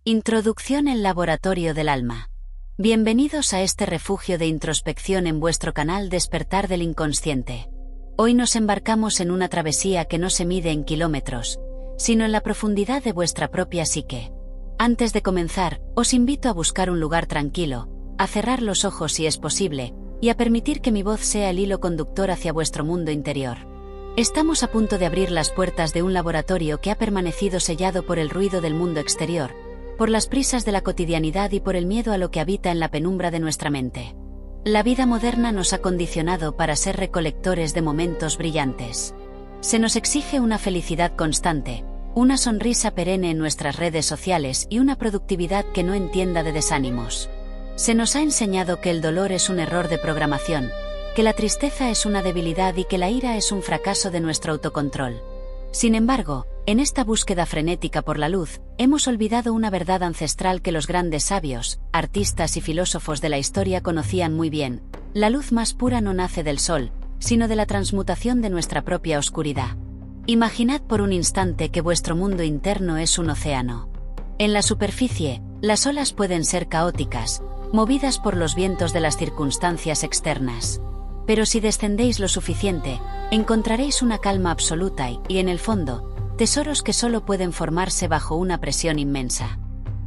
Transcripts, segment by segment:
Introducción al laboratorio del alma. Bienvenidos a este refugio de introspección en vuestro canal Despertar del Inconsciente. Hoy nos embarcamos en una travesía que no se mide en kilómetros, sino en la profundidad de vuestra propia psique. Antes de comenzar, os invito a buscar un lugar tranquilo, a cerrar los ojos si es posible, y a permitir que mi voz sea el hilo conductor hacia vuestro mundo interior. Estamos a punto de abrir las puertas de un laboratorio que ha permanecido sellado por el ruido del mundo exterior, por las prisas de la cotidianidad y por el miedo a lo que habita en la penumbra de nuestra mente. La vida moderna nos ha condicionado para ser recolectores de momentos brillantes. Se nos exige una felicidad constante, una sonrisa perenne en nuestras redes sociales y una productividad que no entienda de desánimos. Se nos ha enseñado que el dolor es un error de programación, que la tristeza es una debilidad y que la ira es un fracaso de nuestro autocontrol. Sin embargo, en esta búsqueda frenética por la luz, hemos olvidado una verdad ancestral que los grandes sabios, artistas y filósofos de la historia conocían muy bien: la luz más pura no nace del sol, sino de la transmutación de nuestra propia oscuridad. Imaginad por un instante que vuestro mundo interno es un océano. En la superficie, las olas pueden ser caóticas, movidas por los vientos de las circunstancias externas. Pero si descendéis lo suficiente, encontraréis una calma absoluta y, en el fondo, tesoros que solo pueden formarse bajo una presión inmensa.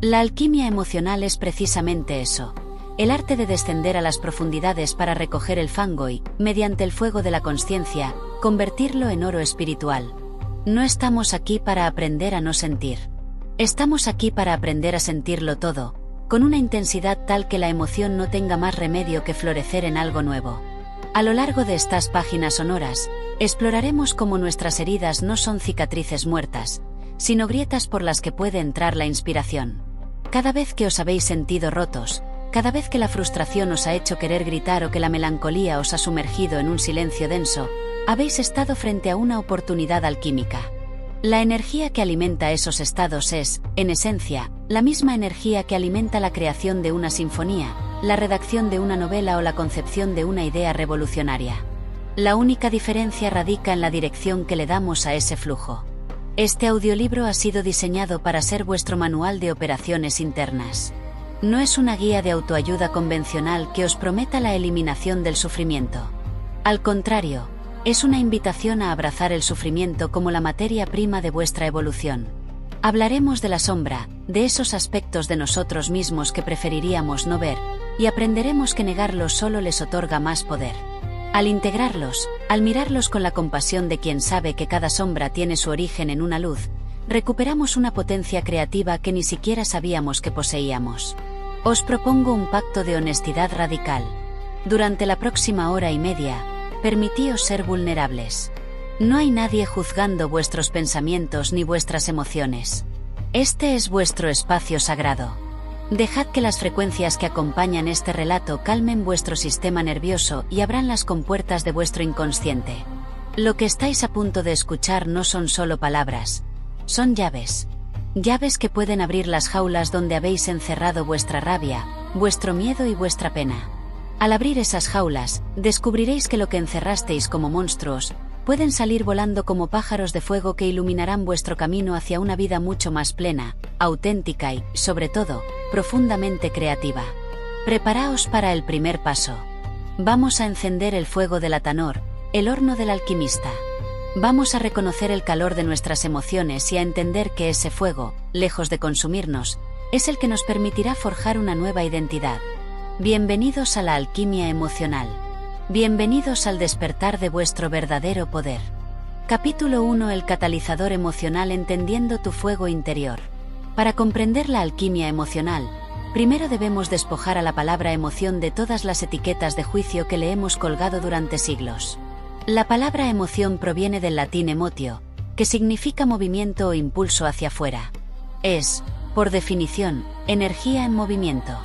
La alquimia emocional es precisamente eso: el arte de descender a las profundidades para recoger el fango y, mediante el fuego de la consciencia, convertirlo en oro espiritual. No estamos aquí para aprender a no sentir. Estamos aquí para aprender a sentirlo todo, con una intensidad tal que la emoción no tenga más remedio que florecer en algo nuevo. A lo largo de estas páginas sonoras, exploraremos cómo nuestras heridas no son cicatrices muertas, sino grietas por las que puede entrar la inspiración. Cada vez que os habéis sentido rotos, cada vez que la frustración os ha hecho querer gritar o que la melancolía os ha sumergido en un silencio denso, habéis estado frente a una oportunidad alquímica. La energía que alimenta esos estados es, en esencia, la misma energía que alimenta la creación de una sinfonía, la redacción de una novela o la concepción de una idea revolucionaria. La única diferencia radica en la dirección que le damos a ese flujo. Este audiolibro ha sido diseñado para ser vuestro manual de operaciones internas. No es una guía de autoayuda convencional que os prometa la eliminación del sufrimiento. Al contrario, es una invitación a abrazar el sufrimiento como la materia prima de vuestra evolución. Hablaremos de la sombra, de esos aspectos de nosotros mismos que preferiríamos no ver, y aprenderemos que negarlos solo les otorga más poder. Al integrarlos, al mirarlos con la compasión de quien sabe que cada sombra tiene su origen en una luz, recuperamos una potencia creativa que ni siquiera sabíamos que poseíamos. Os propongo un pacto de honestidad radical. Durante la próxima hora y media, permitíos ser vulnerables. No hay nadie juzgando vuestros pensamientos ni vuestras emociones. Este es vuestro espacio sagrado. Dejad que las frecuencias que acompañan este relato calmen vuestro sistema nervioso y abran las compuertas de vuestro inconsciente. Lo que estáis a punto de escuchar no son solo palabras, son llaves. Llaves que pueden abrir las jaulas donde habéis encerrado vuestra rabia, vuestro miedo y vuestra pena. Al abrir esas jaulas, descubriréis que lo que encerrasteis como monstruos, pueden salir volando como pájaros de fuego que iluminarán vuestro camino hacia una vida mucho más plena, auténtica y, sobre todo, profundamente creativa. Preparaos para el primer paso. Vamos a encender el fuego del Atanor, el horno del alquimista. Vamos a reconocer el calor de nuestras emociones y a entender que ese fuego, lejos de consumirnos, es el que nos permitirá forjar una nueva identidad. Bienvenidos a la alquimia emocional. Bienvenidos al despertar de vuestro verdadero poder. Capítulo 1: El catalizador emocional, entendiendo tu fuego interior. Para comprender la alquimia emocional, primero debemos despojar a la palabra emoción de todas las etiquetas de juicio que le hemos colgado durante siglos. La palabra emoción proviene del latín emotio, que significa movimiento o impulso hacia afuera. Es, por definición, energía en movimiento.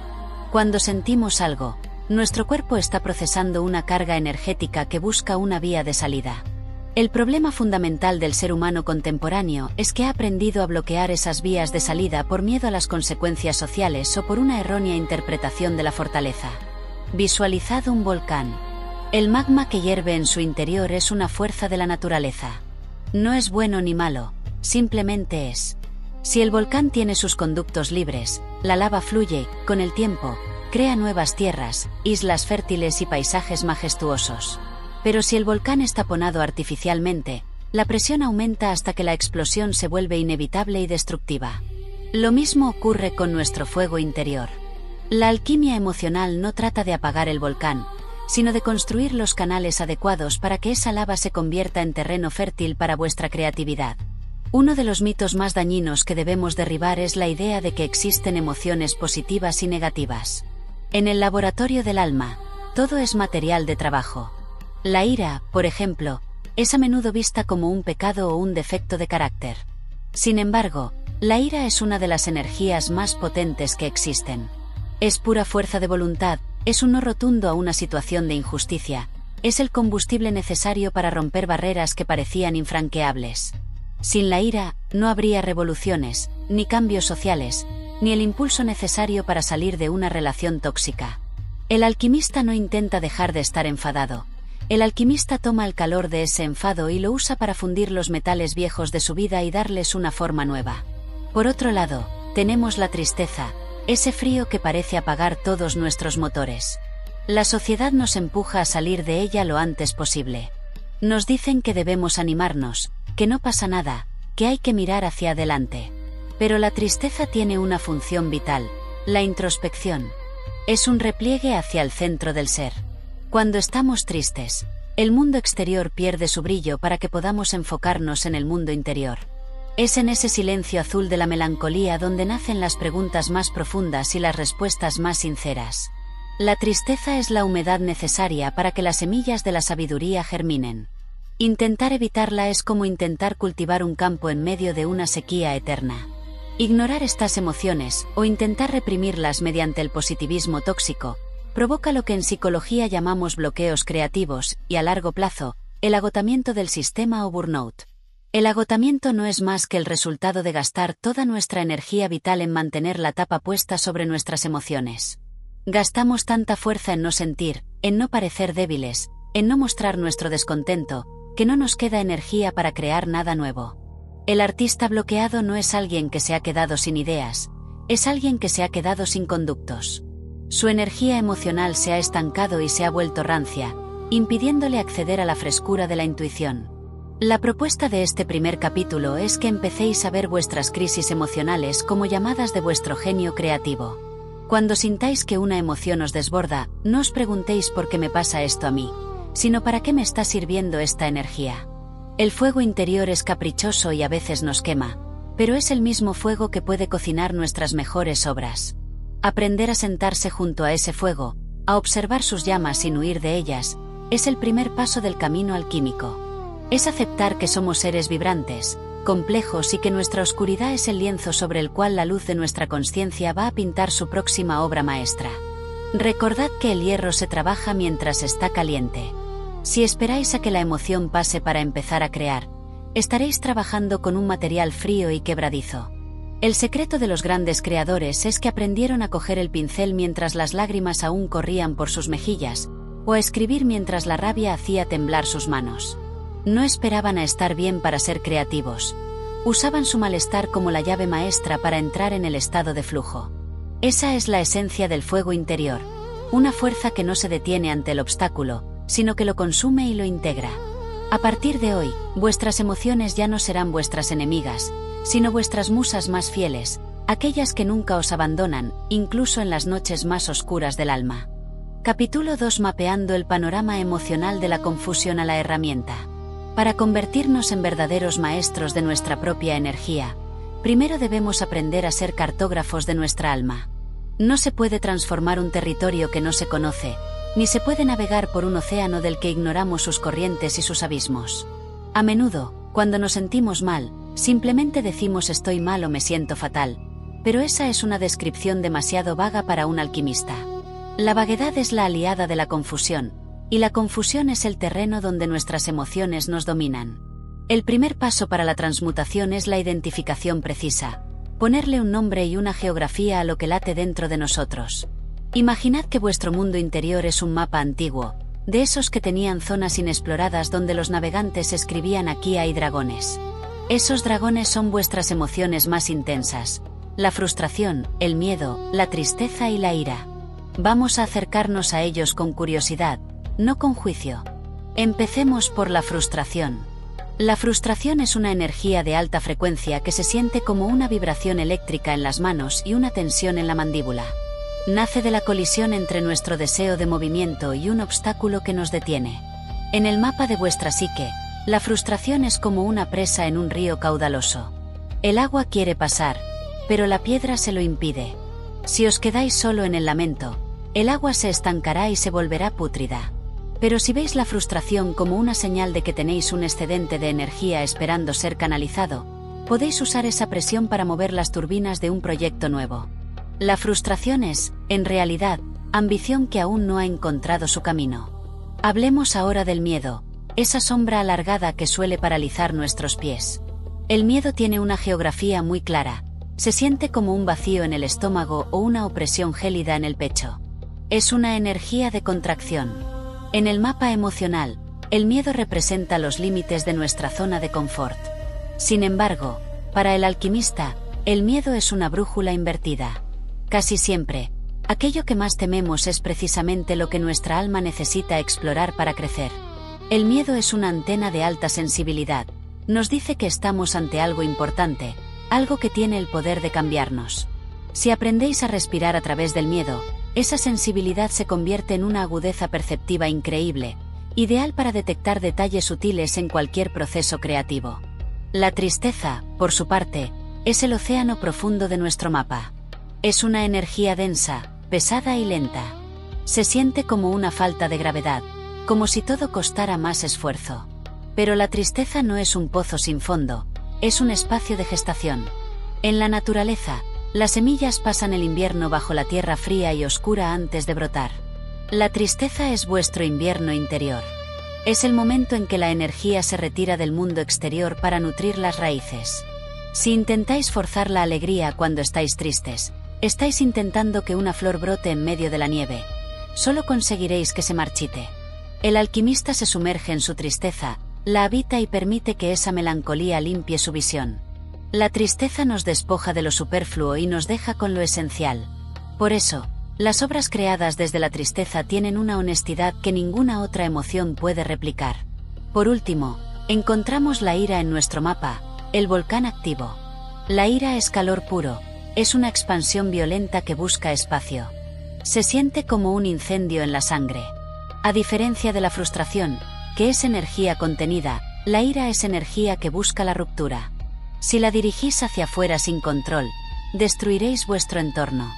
Cuando sentimos algo, nuestro cuerpo está procesando una carga energética que busca una vía de salida. El problema fundamental del ser humano contemporáneo es que ha aprendido a bloquear esas vías de salida por miedo a las consecuencias sociales o por una errónea interpretación de la fortaleza. Visualizad un volcán. El magma que hierve en su interior es una fuerza de la naturaleza. No es bueno ni malo, simplemente es. Si el volcán tiene sus conductos libres, la lava fluye, con el tiempo, crea nuevas tierras, islas fértiles y paisajes majestuosos. Pero si el volcán es taponado artificialmente, la presión aumenta hasta que la explosión se vuelve inevitable y destructiva. Lo mismo ocurre con nuestro fuego interior. La alquimia emocional no trata de apagar el volcán, sino de construir los canales adecuados para que esa lava se convierta en terreno fértil para vuestra creatividad. Uno de los mitos más dañinos que debemos derribar es la idea de que existen emociones positivas y negativas. En el laboratorio del alma, todo es material de trabajo. La ira, por ejemplo, es a menudo vista como un pecado o un defecto de carácter. Sin embargo, la ira es una de las energías más potentes que existen. Es pura fuerza de voluntad, es un no rotundo a una situación de injusticia, es el combustible necesario para romper barreras que parecían infranqueables. Sin la ira, no habría revoluciones, ni cambios sociales, ni el impulso necesario para salir de una relación tóxica. El alquimista no intenta dejar de estar enfadado. El alquimista toma el calor de ese enfado y lo usa para fundir los metales viejos de su vida y darles una forma nueva. Por otro lado, tenemos la tristeza, ese frío que parece apagar todos nuestros motores. La sociedad nos empuja a salir de ella lo antes posible. Nos dicen que debemos animarnos, que no pasa nada, que hay que mirar hacia adelante. Pero la tristeza tiene una función vital, la introspección. Es un repliegue hacia el centro del ser. Cuando estamos tristes, el mundo exterior pierde su brillo para que podamos enfocarnos en el mundo interior. Es en ese silencio azul de la melancolía donde nacen las preguntas más profundas y las respuestas más sinceras. La tristeza es la humedad necesaria para que las semillas de la sabiduría germinen. Intentar evitarla es como intentar cultivar un campo en medio de una sequía eterna. Ignorar estas emociones, o intentar reprimirlas mediante el positivismo tóxico, provoca lo que en psicología llamamos bloqueos creativos y, a largo plazo, el agotamiento del sistema o burnout. El agotamiento no es más que el resultado de gastar toda nuestra energía vital en mantener la tapa puesta sobre nuestras emociones. Gastamos tanta fuerza en no sentir, en no parecer débiles, en no mostrar nuestro descontento, que no nos queda energía para crear nada nuevo. El artista bloqueado no es alguien que se ha quedado sin ideas, es alguien que se ha quedado sin conductos. Su energía emocional se ha estancado y se ha vuelto rancia, impidiéndole acceder a la frescura de la intuición. La propuesta de este primer capítulo es que empecéis a ver vuestras crisis emocionales como llamadas de vuestro genio creativo. Cuando sintáis que una emoción os desborda, no os preguntéis por qué me pasa esto a mí, sino para qué me está sirviendo esta energía. El fuego interior es caprichoso y a veces nos quema, pero es el mismo fuego que puede cocinar nuestras mejores obras. Aprender a sentarse junto a ese fuego, a observar sus llamas sin huir de ellas, es el primer paso del camino alquímico. Es aceptar que somos seres vibrantes, complejos y que nuestra oscuridad es el lienzo sobre el cual la luz de nuestra conciencia va a pintar su próxima obra maestra. Recordad que el hierro se trabaja mientras está caliente. Si esperáis a que la emoción pase para empezar a crear, estaréis trabajando con un material frío y quebradizo. El secreto de los grandes creadores es que aprendieron a coger el pincel mientras las lágrimas aún corrían por sus mejillas, o a escribir mientras la rabia hacía temblar sus manos. No esperaban a estar bien para ser creativos. Usaban su malestar como la llave maestra para entrar en el estado de flujo. Esa es la esencia del fuego interior, una fuerza que no se detiene ante el obstáculo, sino que lo consume y lo integra. A partir de hoy, vuestras emociones ya no serán vuestras enemigas, sino vuestras musas más fieles, aquellas que nunca os abandonan, incluso en las noches más oscuras del alma. Capítulo 2: Mapeando el panorama emocional de la confusión a la herramienta. Para convertirnos en verdaderos maestros de nuestra propia energía, primero debemos aprender a ser cartógrafos de nuestra alma. No se puede transformar un territorio que no se conoce, ni se puede navegar por un océano del que ignoramos sus corrientes y sus abismos. A menudo, cuando nos sentimos mal, simplemente decimos estoy mal o me siento fatal, pero esa es una descripción demasiado vaga para un alquimista. La vaguedad es la aliada de la confusión, y la confusión es el terreno donde nuestras emociones nos dominan. El primer paso para la transmutación es la identificación precisa, ponerle un nombre y una geografía a lo que late dentro de nosotros. Imaginad que vuestro mundo interior es un mapa antiguo, de esos que tenían zonas inexploradas donde los navegantes escribían aquí hay dragones. Esos dragones son vuestras emociones más intensas: la frustración, el miedo, la tristeza y la ira. Vamos a acercarnos a ellos con curiosidad, no con juicio. Empecemos por la frustración. La frustración es una energía de alta frecuencia que se siente como una vibración eléctrica en las manos y una tensión en la mandíbula. Nace de la colisión entre nuestro deseo de movimiento y un obstáculo que nos detiene. En el mapa de vuestra psique, la frustración es como una presa en un río caudaloso. El agua quiere pasar, pero la piedra se lo impide. Si os quedáis solo en el lamento, el agua se estancará y se volverá pútrida. Pero si veis la frustración como una señal de que tenéis un excedente de energía esperando ser canalizado, podéis usar esa presión para mover las turbinas de un proyecto nuevo. La frustración es, en realidad, ambición que aún no ha encontrado su camino. Hablemos ahora del miedo, esa sombra alargada que suele paralizar nuestros pies. El miedo tiene una geografía muy clara. Se siente como un vacío en el estómago o una opresión gélida en el pecho. Es una energía de contracción. En el mapa emocional, el miedo representa los límites de nuestra zona de confort. Sin embargo, para el alquimista, el miedo es una brújula invertida. Casi siempre, aquello que más tememos es precisamente lo que nuestra alma necesita explorar para crecer. El miedo es una antena de alta sensibilidad. Nos dice que estamos ante algo importante, algo que tiene el poder de cambiarnos. Si aprendéis a respirar a través del miedo, esa sensibilidad se convierte en una agudeza perceptiva increíble, ideal para detectar detalles sutiles en cualquier proceso creativo. La tristeza, por su parte, es el océano profundo de nuestro mapa. Es una energía densa, pesada y lenta. Se siente como una falta de gravedad, como si todo costara más esfuerzo. Pero la tristeza no es un pozo sin fondo, es un espacio de gestación. En la naturaleza, las semillas pasan el invierno bajo la tierra fría y oscura antes de brotar. La tristeza es vuestro invierno interior. Es el momento en que la energía se retira del mundo exterior para nutrir las raíces. Si intentáis forzar la alegría cuando estáis tristes, estáis intentando que una flor brote en medio de la nieve. Solo conseguiréis que se marchite. El alquimista se sumerge en su tristeza, la habita y permite que esa melancolía limpie su visión. La tristeza nos despoja de lo superfluo y nos deja con lo esencial. Por eso, las obras creadas desde la tristeza tienen una honestidad que ninguna otra emoción puede replicar. Por último, encontramos la ira en nuestro mapa, el volcán activo. La ira es calor puro, es una expansión violenta que busca espacio. Se siente como un incendio en la sangre. A diferencia de la frustración, que es energía contenida, la ira es energía que busca la ruptura. Si la dirigís hacia afuera sin control, destruiréis vuestro entorno.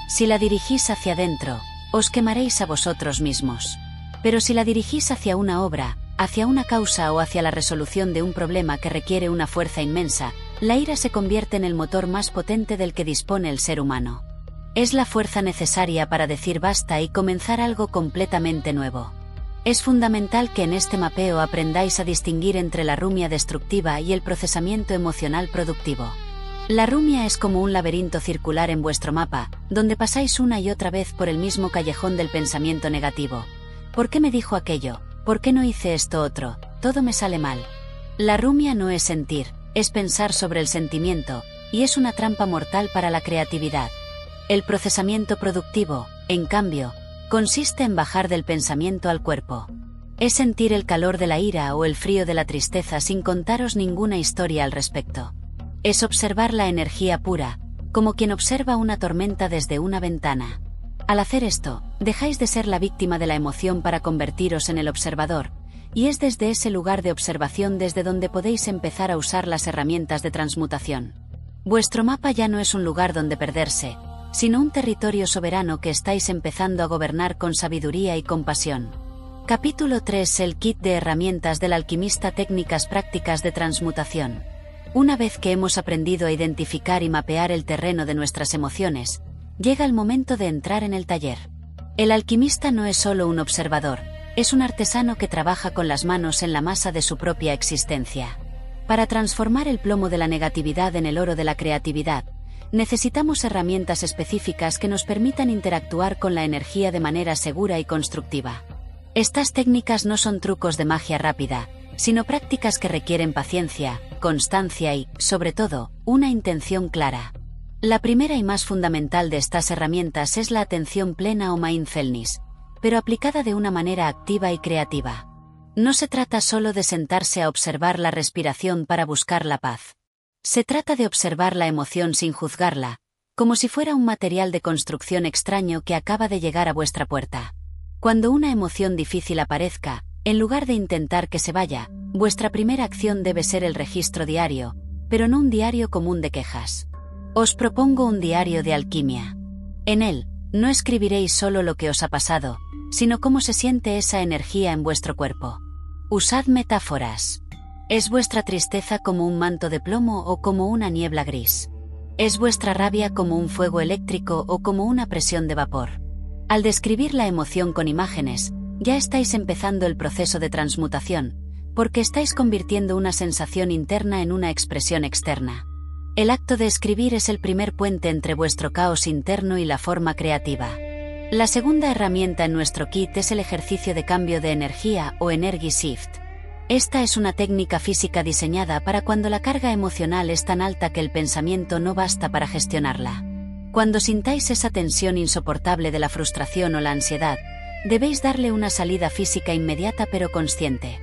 Si la dirigís hacia adentro, os quemaréis a vosotros mismos. Pero si la dirigís hacia una obra, hacia una causa o hacia la resolución de un problema que requiere una fuerza inmensa, la ira se convierte en el motor más potente del que dispone el ser humano. Es la fuerza necesaria para decir basta y comenzar algo completamente nuevo. Es fundamental que en este mapeo aprendáis a distinguir entre la rumia destructiva y el procesamiento emocional productivo. La rumia es como un laberinto circular en vuestro mapa, donde pasáis una y otra vez por el mismo callejón del pensamiento negativo. ¿Por qué me dijo aquello? ¿Por qué no hice esto otro? Todo me sale mal. La rumia no es sentir, es pensar sobre el sentimiento, y es una trampa mortal para la creatividad. El procesamiento productivo, en cambio, consiste en bajar del pensamiento al cuerpo. Es sentir el calor de la ira o el frío de la tristeza sin contaros ninguna historia al respecto. Es observar la energía pura, como quien observa una tormenta desde una ventana. Al hacer esto, dejáis de ser la víctima de la emoción para convertiros en el observador, y es desde ese lugar de observación desde donde podéis empezar a usar las herramientas de transmutación. Vuestro mapa ya no es un lugar donde perderse, sino un territorio soberano que estáis empezando a gobernar con sabiduría y compasión. Capítulo 3: El kit de herramientas del alquimista, técnicas prácticas de transmutación. Una vez que hemos aprendido a identificar y mapear el terreno de nuestras emociones, llega el momento de entrar en el taller. El alquimista no es solo un observador, es un artesano que trabaja con las manos en la masa de su propia existencia. Para transformar el plomo de la negatividad en el oro de la creatividad, necesitamos herramientas específicas que nos permitan interactuar con la energía de manera segura y constructiva. Estas técnicas no son trucos de magia rápida, sino prácticas que requieren paciencia, constancia y, sobre todo, una intención clara. La primera y más fundamental de estas herramientas es la atención plena o mindfulness, pero aplicada de una manera activa y creativa. No se trata solo de sentarse a observar la respiración para buscar la paz. Se trata de observar la emoción sin juzgarla, como si fuera un material de construcción extraño que acaba de llegar a vuestra puerta. Cuando una emoción difícil aparezca, en lugar de intentar que se vaya, vuestra primera acción debe ser el registro diario, pero no un diario común de quejas. Os propongo un diario de alquimia. En él, no escribiréis solo lo que os ha pasado, sino cómo se siente esa energía en vuestro cuerpo. Usad metáforas. ¿Es vuestra tristeza como un manto de plomo o como una niebla gris? ¿Es vuestra rabia como un fuego eléctrico o como una presión de vapor? Al describir la emoción con imágenes, ya estáis empezando el proceso de transmutación, porque estáis convirtiendo una sensación interna en una expresión externa. El acto de escribir es el primer puente entre vuestro caos interno y la forma creativa. La segunda herramienta en nuestro kit es el ejercicio de cambio de energía o Energy Shift. Esta es una técnica física diseñada para cuando la carga emocional es tan alta que el pensamiento no basta para gestionarla. Cuando sintáis esa tensión insoportable de la frustración o la ansiedad, debéis darle una salida física inmediata pero consciente.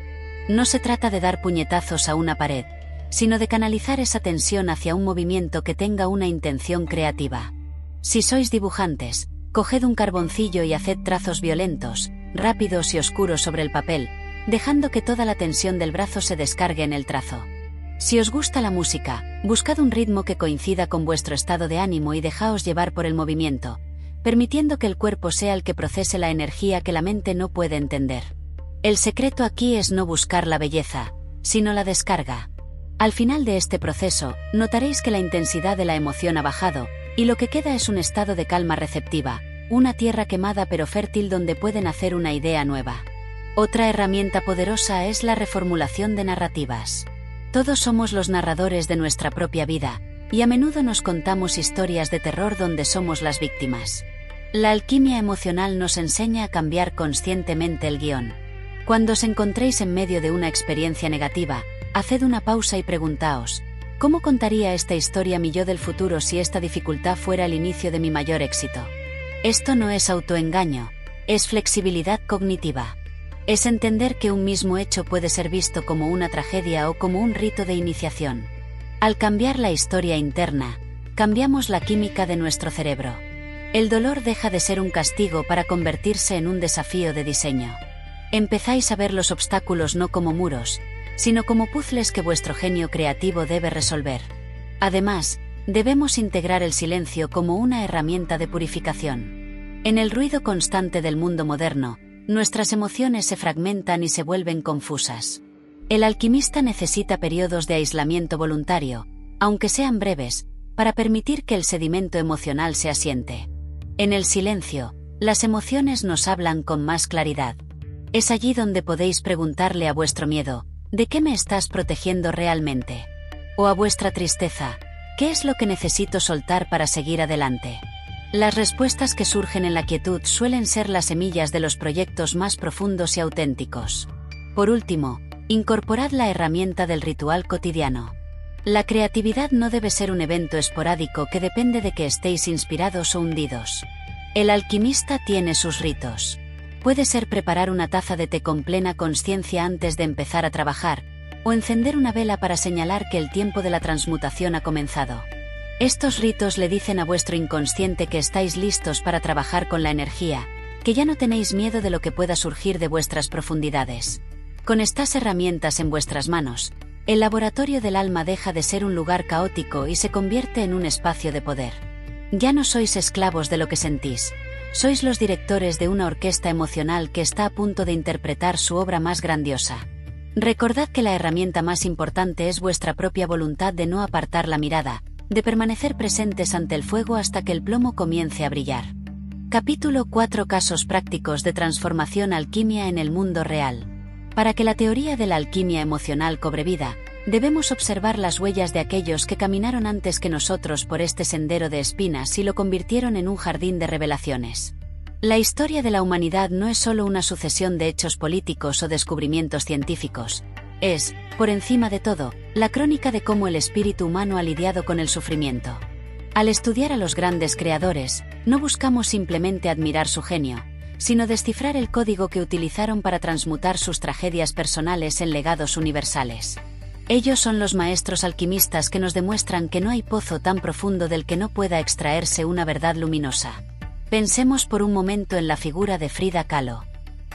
No se trata de dar puñetazos a una pared, sino de canalizar esa tensión hacia un movimiento que tenga una intención creativa. Si sois dibujantes, coged un carboncillo y haced trazos violentos, rápidos y oscuros sobre el papel, dejando que toda la tensión del brazo se descargue en el trazo. Si os gusta la música, buscad un ritmo que coincida con vuestro estado de ánimo y dejaos llevar por el movimiento, permitiendo que el cuerpo sea el que procese la energía que la mente no puede entender. El secreto aquí es no buscar la belleza, sino la descarga. Al final de este proceso, notaréis que la intensidad de la emoción ha bajado, y lo que queda es un estado de calma receptiva, una tierra quemada pero fértil donde puede nacer una idea nueva. Otra herramienta poderosa es la reformulación de narrativas. Todos somos los narradores de nuestra propia vida, y a menudo nos contamos historias de terror donde somos las víctimas. La alquimia emocional nos enseña a cambiar conscientemente el guión. Cuando os encontréis en medio de una experiencia negativa, haced una pausa y preguntaos, ¿cómo contaría esta historia mi yo del futuro si esta dificultad fuera el inicio de mi mayor éxito? Esto no es autoengaño, es flexibilidad cognitiva. Es entender que un mismo hecho puede ser visto como una tragedia o como un rito de iniciación. Al cambiar la historia interna, cambiamos la química de nuestro cerebro. El dolor deja de ser un castigo para convertirse en un desafío de diseño. Empezáis a ver los obstáculos no como muros, sino como puzzles que vuestro genio creativo debe resolver. Además, debemos integrar el silencio como una herramienta de purificación. En el ruido constante del mundo moderno, nuestras emociones se fragmentan y se vuelven confusas. El alquimista necesita periodos de aislamiento voluntario, aunque sean breves, para permitir que el sedimento emocional se asiente. En el silencio, las emociones nos hablan con más claridad. Es allí donde podéis preguntarle a vuestro miedo, ¿de qué me estás protegiendo realmente? O a vuestra tristeza, ¿qué es lo que necesito soltar para seguir adelante? Las respuestas que surgen en la quietud suelen ser las semillas de los proyectos más profundos y auténticos. Por último, incorporad la herramienta del ritual cotidiano. La creatividad no debe ser un evento esporádico que depende de que estéis inspirados o hundidos. El alquimista tiene sus ritos. Puede ser preparar una taza de té con plena conciencia antes de empezar a trabajar, o encender una vela para señalar que el tiempo de la transmutación ha comenzado. Estos ritos le dicen a vuestro inconsciente que estáis listos para trabajar con la energía, que ya no tenéis miedo de lo que pueda surgir de vuestras profundidades. Con estas herramientas en vuestras manos, el laboratorio del alma deja de ser un lugar caótico y se convierte en un espacio de poder. Ya no sois esclavos de lo que sentís. Sois los directores de una orquesta emocional que está a punto de interpretar su obra más grandiosa. Recordad que la herramienta más importante es vuestra propia voluntad de no apartar la mirada, de permanecer presentes ante el fuego hasta que el plomo comience a brillar. Capítulo 4: Casos prácticos de transformación alquimia en el mundo real. Para que la teoría de la alquimia emocional cobre vida, debemos observar las huellas de aquellos que caminaron antes que nosotros por este sendero de espinas y lo convirtieron en un jardín de revelaciones. La historia de la humanidad no es solo una sucesión de hechos políticos o descubrimientos científicos, Es, por encima de todo, la crónica de cómo el espíritu humano ha lidiado con el sufrimiento. Al estudiar a los grandes creadores, no buscamos simplemente admirar su genio, sino descifrar el código que utilizaron para transmutar sus tragedias personales en legados universales. Ellos son los maestros alquimistas que nos demuestran que no hay pozo tan profundo del que no pueda extraerse una verdad luminosa. Pensemos por un momento en la figura de Frida Kahlo.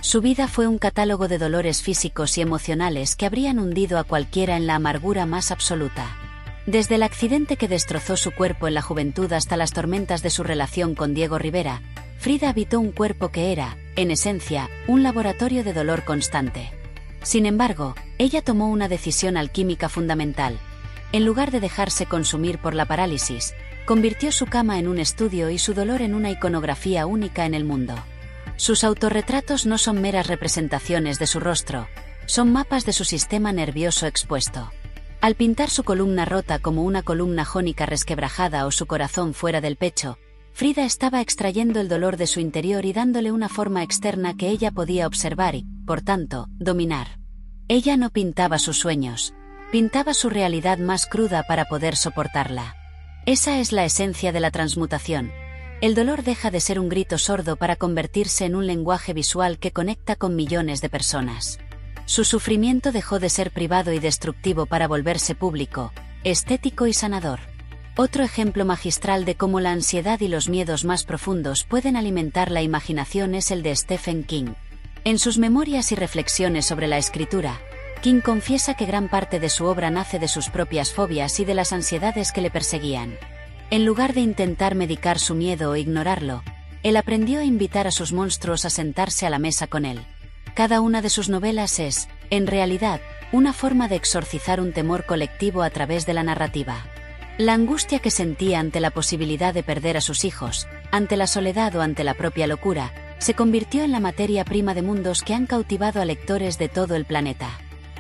Su vida fue un catálogo de dolores físicos y emocionales que habrían hundido a cualquiera en la amargura más absoluta. Desde el accidente que destrozó su cuerpo en la juventud hasta las tormentas de su relación con Diego Rivera, Frida habitó un cuerpo que era, en esencia, un laboratorio de dolor constante. Sin embargo, ella tomó una decisión alquímica fundamental. En lugar de dejarse consumir por la parálisis, convirtió su cama en un estudio y su dolor en una iconografía única en el mundo. Sus autorretratos no son meras representaciones de su rostro, son mapas de su sistema nervioso expuesto. Al pintar su columna rota como una columna jónica resquebrajada o su corazón fuera del pecho, Frida estaba extrayendo el dolor de su interior y dándole una forma externa que ella podía observar y, por tanto, dominar. Ella no pintaba sus sueños, pintaba su realidad más cruda para poder soportarla. Esa es la esencia de la transmutación. El dolor deja de ser un grito sordo para convertirse en un lenguaje visual que conecta con millones de personas. Su sufrimiento dejó de ser privado y destructivo para volverse público, estético y sanador. Otro ejemplo magistral de cómo la ansiedad y los miedos más profundos pueden alimentar la imaginación es el de Stephen King. En sus memorias y reflexiones sobre la escritura, King confiesa que gran parte de su obra nace de sus propias fobias y de las ansiedades que le perseguían. En lugar de intentar medicar su miedo o ignorarlo, él aprendió a invitar a sus monstruos a sentarse a la mesa con él. Cada una de sus novelas es, en realidad, una forma de exorcizar un temor colectivo a través de la narrativa. La angustia que sentía ante la posibilidad de perder a sus hijos, ante la soledad o ante la propia locura, se convirtió en la materia prima de mundos que han cautivado a lectores de todo el planeta.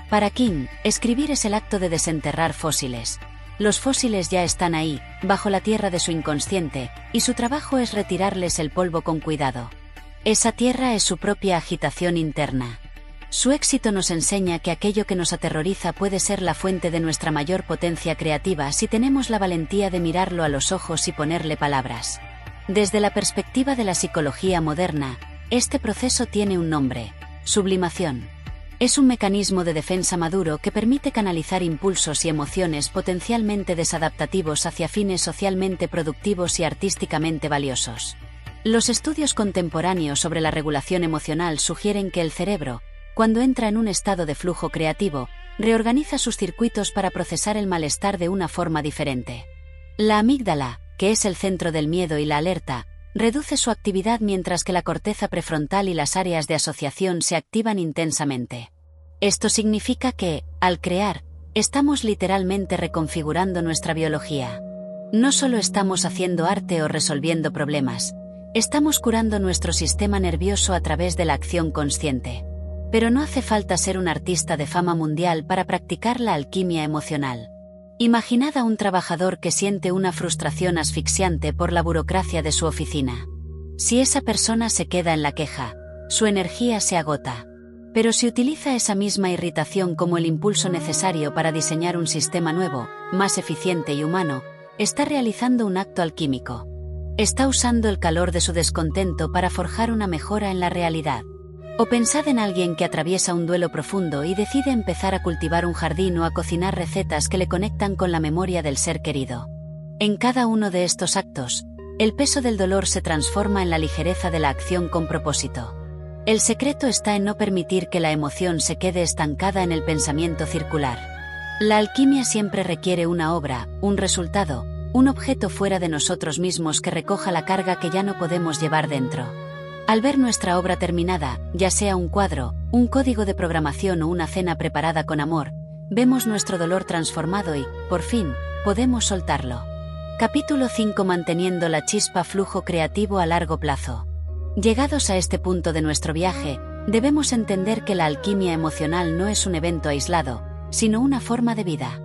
Para King, escribir es el acto de desenterrar fósiles. Los fósiles ya están ahí, bajo la tierra de su inconsciente, y su trabajo es retirarles el polvo con cuidado. Esa tierra es su propia agitación interna. Su éxito nos enseña que aquello que nos aterroriza puede ser la fuente de nuestra mayor potencia creativa si tenemos la valentía de mirarlo a los ojos y ponerle palabras. Desde la perspectiva de la psicología moderna, este proceso tiene un nombre: sublimación. Es un mecanismo de defensa maduro que permite canalizar impulsos y emociones potencialmente desadaptativos hacia fines socialmente productivos y artísticamente valiosos. Los estudios contemporáneos sobre la regulación emocional sugieren que el cerebro, cuando entra en un estado de flujo creativo, reorganiza sus circuitos para procesar el malestar de una forma diferente. La amígdala, que es el centro del miedo y la alerta, reduce su actividad mientras que la corteza prefrontal y las áreas de asociación se activan intensamente. Esto significa que, al crear, estamos literalmente reconfigurando nuestra biología. No solo estamos haciendo arte o resolviendo problemas, estamos curando nuestro sistema nervioso a través de la acción consciente. Pero no hace falta ser un artista de fama mundial para practicar la alquimia emocional. Imaginad a un trabajador que siente una frustración asfixiante por la burocracia de su oficina. Si esa persona se queda en la queja, su energía se agota. Pero si utiliza esa misma irritación como el impulso necesario para diseñar un sistema nuevo, más eficiente y humano, está realizando un acto alquímico. Está usando el calor de su descontento para forjar una mejora en la realidad. O pensad en alguien que atraviesa un duelo profundo y decide empezar a cultivar un jardín o a cocinar recetas que le conectan con la memoria del ser querido. En cada uno de estos actos, el peso del dolor se transforma en la ligereza de la acción con propósito. El secreto está en no permitir que la emoción se quede estancada en el pensamiento circular. La alquimia siempre requiere una obra, un resultado, un objeto fuera de nosotros mismos que recoja la carga que ya no podemos llevar dentro. Al ver nuestra obra terminada, ya sea un cuadro, un código de programación o una cena preparada con amor, vemos nuestro dolor transformado y, por fin, podemos soltarlo. Capítulo 5: Manteniendo la chispa. Flujo creativo a largo plazo. Llegados a este punto de nuestro viaje, debemos entender que la alquimia emocional no es un evento aislado, sino una forma de vida.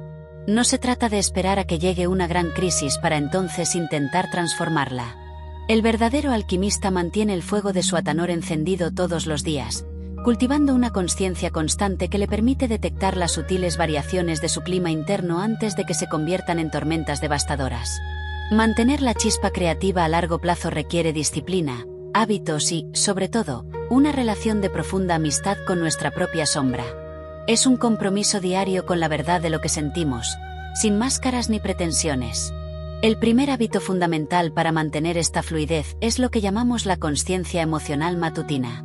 No se trata de esperar a que llegue una gran crisis para entonces intentar transformarla. El verdadero alquimista mantiene el fuego de su atanor encendido todos los días, cultivando una consciencia constante que le permite detectar las sutiles variaciones de su clima interno antes de que se conviertan en tormentas devastadoras. Mantener la chispa creativa a largo plazo requiere disciplina, hábitos y, sobre todo, una relación de profunda amistad con nuestra propia sombra. Es un compromiso diario con la verdad de lo que sentimos, sin máscaras ni pretensiones. El primer hábito fundamental para mantener esta fluidez es lo que llamamos la consciencia emocional matutina.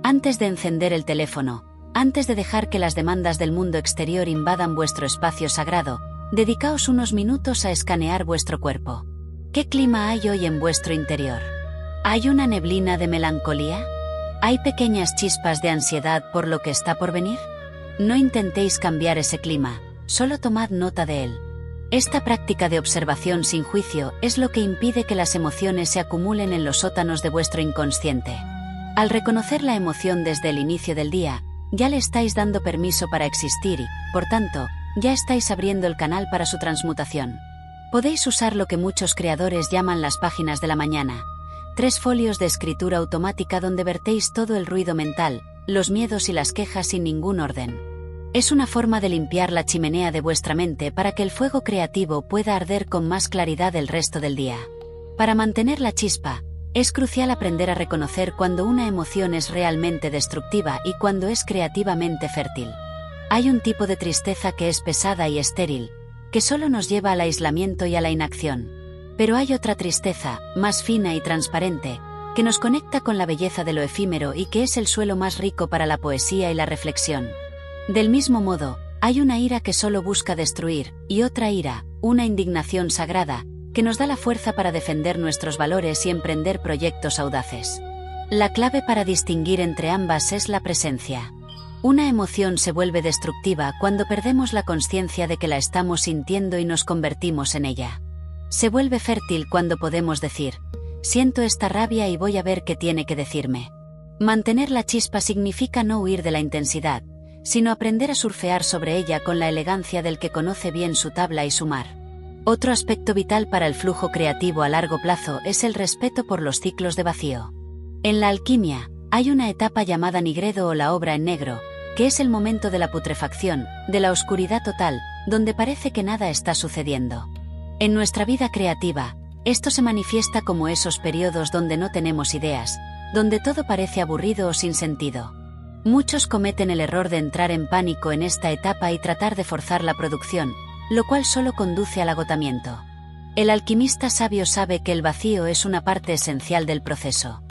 Antes de encender el teléfono, antes de dejar que las demandas del mundo exterior invadan vuestro espacio sagrado, dedicaos unos minutos a escanear vuestro cuerpo. ¿Qué clima hay hoy en vuestro interior? ¿Hay una neblina de melancolía? ¿Hay pequeñas chispas de ansiedad por lo que está por venir? No intentéis cambiar ese clima, solo tomad nota de él. Esta práctica de observación sin juicio es lo que impide que las emociones se acumulen en los sótanos de vuestro inconsciente. Al reconocer la emoción desde el inicio del día, ya le estáis dando permiso para existir y, por tanto, ya estáis abriendo el canal para su transmutación. Podéis usar lo que muchos creadores llaman las páginas de la mañana. 3 folios de escritura automática donde vertéis todo el ruido mental, los miedos y las quejas sin ningún orden. Es una forma de limpiar la chimenea de vuestra mente para que el fuego creativo pueda arder con más claridad el resto del día. Para mantener la chispa, es crucial aprender a reconocer cuando una emoción es realmente destructiva y cuando es creativamente fértil. Hay un tipo de tristeza que es pesada y estéril, que solo nos lleva al aislamiento y a la inacción. Pero hay otra tristeza, más fina y transparente, que nos conecta con la belleza de lo efímero y que es el suelo más rico para la poesía y la reflexión. Del mismo modo, hay una ira que solo busca destruir, y otra ira, una indignación sagrada, que nos da la fuerza para defender nuestros valores y emprender proyectos audaces. La clave para distinguir entre ambas es la presencia. Una emoción se vuelve destructiva cuando perdemos la consciencia de que la estamos sintiendo y nos convertimos en ella. Se vuelve fértil cuando podemos decir, siento esta rabia y voy a ver qué tiene que decirme. Mantener la chispa significa no huir de la intensidad, sino aprender a surfear sobre ella con la elegancia del que conoce bien su tabla y su mar. Otro aspecto vital para el flujo creativo a largo plazo es el respeto por los ciclos de vacío. En la alquimia, hay una etapa llamada nigredo o la obra en negro, que es el momento de la putrefacción, de la oscuridad total, donde parece que nada está sucediendo. En nuestra vida creativa, esto se manifiesta como esos periodos donde no tenemos ideas, donde todo parece aburrido o sin sentido. Muchos cometen el error de entrar en pánico en esta etapa y tratar de forzar la producción, lo cual solo conduce al agotamiento. El alquimista sabio sabe que el vacío es una parte esencial del proceso.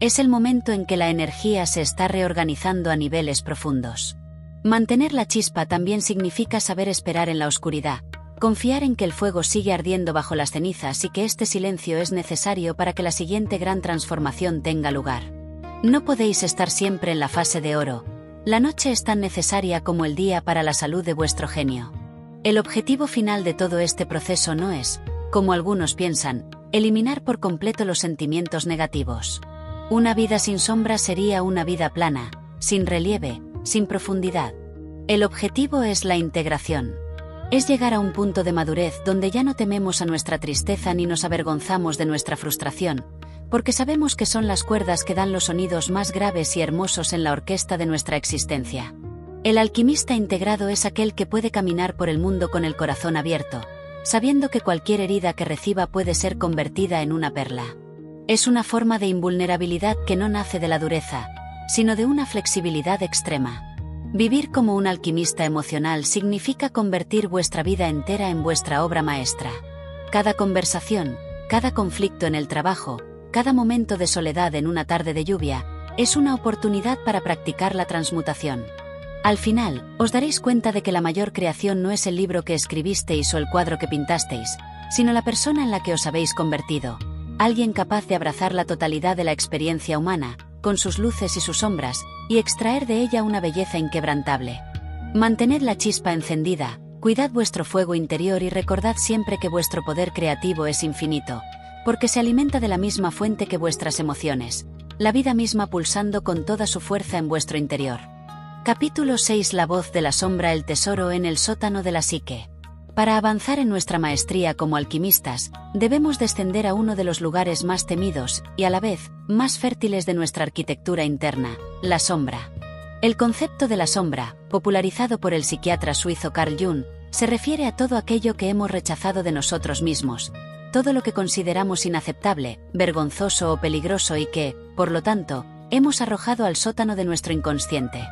Es el momento en que la energía se está reorganizando a niveles profundos. Mantener la chispa también significa saber esperar en la oscuridad, confiar en que el fuego sigue ardiendo bajo las cenizas y que este silencio es necesario para que la siguiente gran transformación tenga lugar. No podéis estar siempre en la fase de oro. La noche es tan necesaria como el día para la salud de vuestro genio. El objetivo final de todo este proceso no es, como algunos piensan, eliminar por completo los sentimientos negativos. Una vida sin sombra sería una vida plana, sin relieve, sin profundidad. El objetivo es la integración. Es llegar a un punto de madurez donde ya no tememos a nuestra tristeza ni nos avergonzamos de nuestra frustración, porque sabemos que son las cuerdas que dan los sonidos más graves y hermosos en la orquesta de nuestra existencia. El alquimista integrado es aquel que puede caminar por el mundo con el corazón abierto, sabiendo que cualquier herida que reciba puede ser convertida en una perla. Es una forma de invulnerabilidad que no nace de la dureza, sino de una flexibilidad extrema. Vivir como un alquimista emocional significa convertir vuestra vida entera en vuestra obra maestra. Cada conversación, cada conflicto en el trabajo, cada momento de soledad en una tarde de lluvia, es una oportunidad para practicar la transmutación. Al final, os daréis cuenta de que la mayor creación no es el libro que escribisteis o el cuadro que pintasteis, sino la persona en la que os habéis convertido, alguien capaz de abrazar la totalidad de la experiencia humana, con sus luces y sus sombras, y extraer de ella una belleza inquebrantable. Mantened la chispa encendida, cuidad vuestro fuego interior y recordad siempre que vuestro poder creativo es infinito, porque se alimenta de la misma fuente que vuestras emociones, la vida misma pulsando con toda su fuerza en vuestro interior. Capítulo 6. La voz de la sombra, el tesoro en el sótano de la psique. Para avanzar en nuestra maestría como alquimistas, debemos descender a uno de los lugares más temidos, y a la vez, más fértiles de nuestra arquitectura interna, la sombra. El concepto de la sombra, popularizado por el psiquiatra suizo Carl Jung, se refiere a todo aquello que hemos rechazado de nosotros mismos, todo lo que consideramos inaceptable, vergonzoso o peligroso y que, por lo tanto, hemos arrojado al sótano de nuestro inconsciente.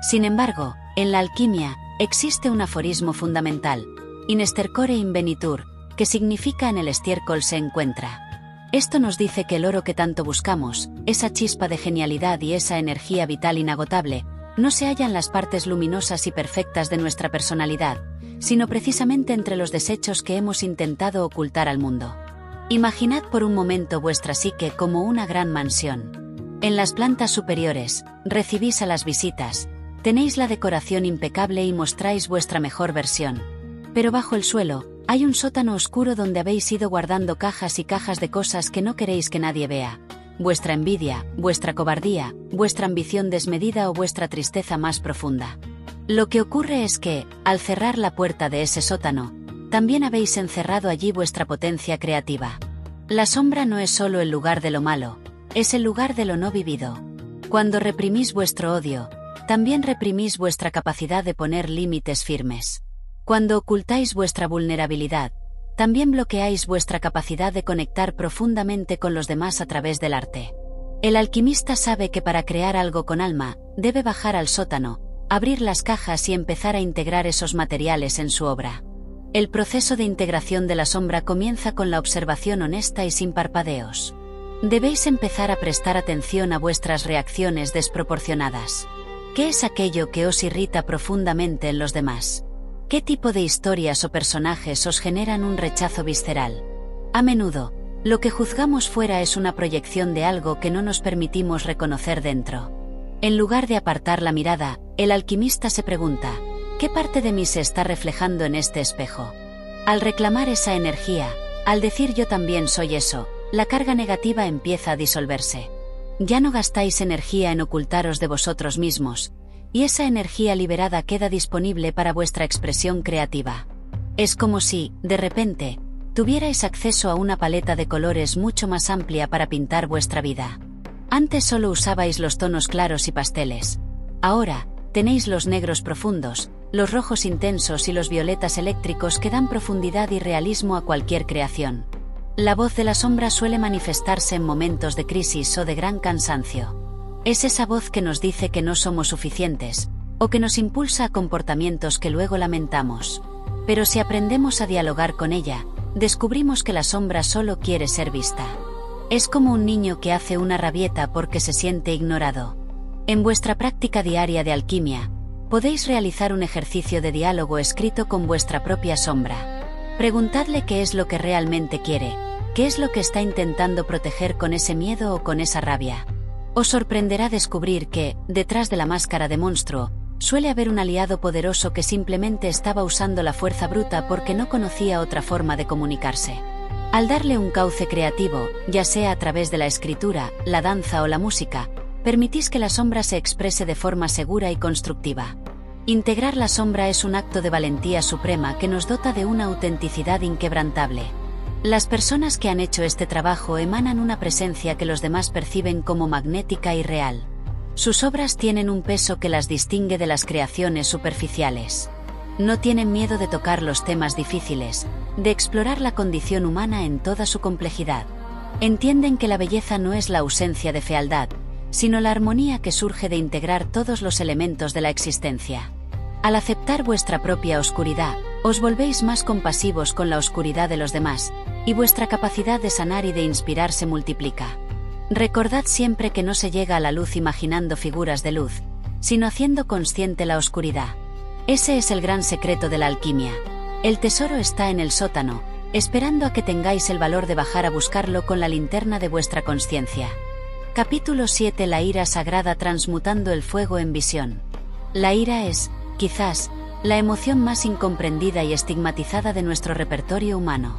Sin embargo, en la alquimia, existe un aforismo fundamental, in estercore invenitur, que significa en el estiércol se encuentra. Esto nos dice que el oro que tanto buscamos, esa chispa de genialidad y esa energía vital inagotable, no se halla en las partes luminosas y perfectas de nuestra personalidad, sino precisamente entre los desechos que hemos intentado ocultar al mundo. Imaginad por un momento vuestra psique como una gran mansión. En las plantas superiores, recibís a las visitas, tenéis la decoración impecable y mostráis vuestra mejor versión. Pero bajo el suelo, hay un sótano oscuro donde habéis ido guardando cajas y cajas de cosas que no queréis que nadie vea. Vuestra envidia, vuestra cobardía, vuestra ambición desmedida o vuestra tristeza más profunda. Lo que ocurre es que, al cerrar la puerta de ese sótano, también habéis encerrado allí vuestra potencia creativa. La sombra no es solo el lugar de lo malo, es el lugar de lo no vivido. Cuando reprimís vuestro odio, también reprimís vuestra capacidad de poner límites firmes. Cuando ocultáis vuestra vulnerabilidad, también bloqueáis vuestra capacidad de conectar profundamente con los demás a través del arte. El alquimista sabe que para crear algo con alma, debe bajar al sótano, abrir las cajas y empezar a integrar esos materiales en su obra. El proceso de integración de la sombra comienza con la observación honesta y sin parpadeos. Debéis empezar a prestar atención a vuestras reacciones desproporcionadas. ¿Qué es aquello que os irrita profundamente en los demás? ¿Qué tipo de historias o personajes os generan un rechazo visceral? A menudo, lo que juzgamos fuera es una proyección de algo que no nos permitimos reconocer dentro. En lugar de apartar la mirada, el alquimista se pregunta, ¿qué parte de mí se está reflejando en este espejo? Al reclamar esa energía, al decir yo también soy eso, la carga negativa empieza a disolverse. Ya no gastáis energía en ocultaros de vosotros mismos, y esa energía liberada queda disponible para vuestra expresión creativa. Es como si, de repente, tuvierais acceso a una paleta de colores mucho más amplia para pintar vuestra vida. Antes solo usabais los tonos claros y pasteles. Ahora, tenéis los negros profundos, los rojos intensos y los violetas eléctricos que dan profundidad y realismo a cualquier creación. La voz de la sombra suele manifestarse en momentos de crisis o de gran cansancio. Es esa voz que nos dice que no somos suficientes, o que nos impulsa a comportamientos que luego lamentamos. Pero si aprendemos a dialogar con ella, descubrimos que la sombra solo quiere ser vista. Es como un niño que hace una rabieta porque se siente ignorado. En vuestra práctica diaria de alquimia, podéis realizar un ejercicio de diálogo escrito con vuestra propia sombra. Preguntadle qué es lo que realmente quiere, qué es lo que está intentando proteger con ese miedo o con esa rabia. Os sorprenderá descubrir que, detrás de la máscara de monstruo, suele haber un aliado poderoso que simplemente estaba usando la fuerza bruta porque no conocía otra forma de comunicarse. Al darle un cauce creativo, ya sea a través de la escritura, la danza o la música, permitís que la sombra se exprese de forma segura y constructiva. Integrar la sombra es un acto de valentía suprema que nos dota de una autenticidad inquebrantable. Las personas que han hecho este trabajo emanan una presencia que los demás perciben como magnética y real. Sus obras tienen un peso que las distingue de las creaciones superficiales. No tienen miedo de tocar los temas difíciles, de explorar la condición humana en toda su complejidad. Entienden que la belleza no es la ausencia de fealdad, sino la armonía que surge de integrar todos los elementos de la existencia. Al aceptar vuestra propia oscuridad, os volvéis más compasivos con la oscuridad de los demás, y vuestra capacidad de sanar y de inspirar se multiplica. Recordad siempre que no se llega a la luz imaginando figuras de luz, sino haciendo consciente la oscuridad. Ese es el gran secreto de la alquimia. El tesoro está en el sótano, esperando a que tengáis el valor de bajar a buscarlo con la linterna de vuestra consciencia. Capítulo 7. La ira sagrada transmutando el fuego en visión. La ira es, quizás, la emoción más incomprendida y estigmatizada de nuestro repertorio humano.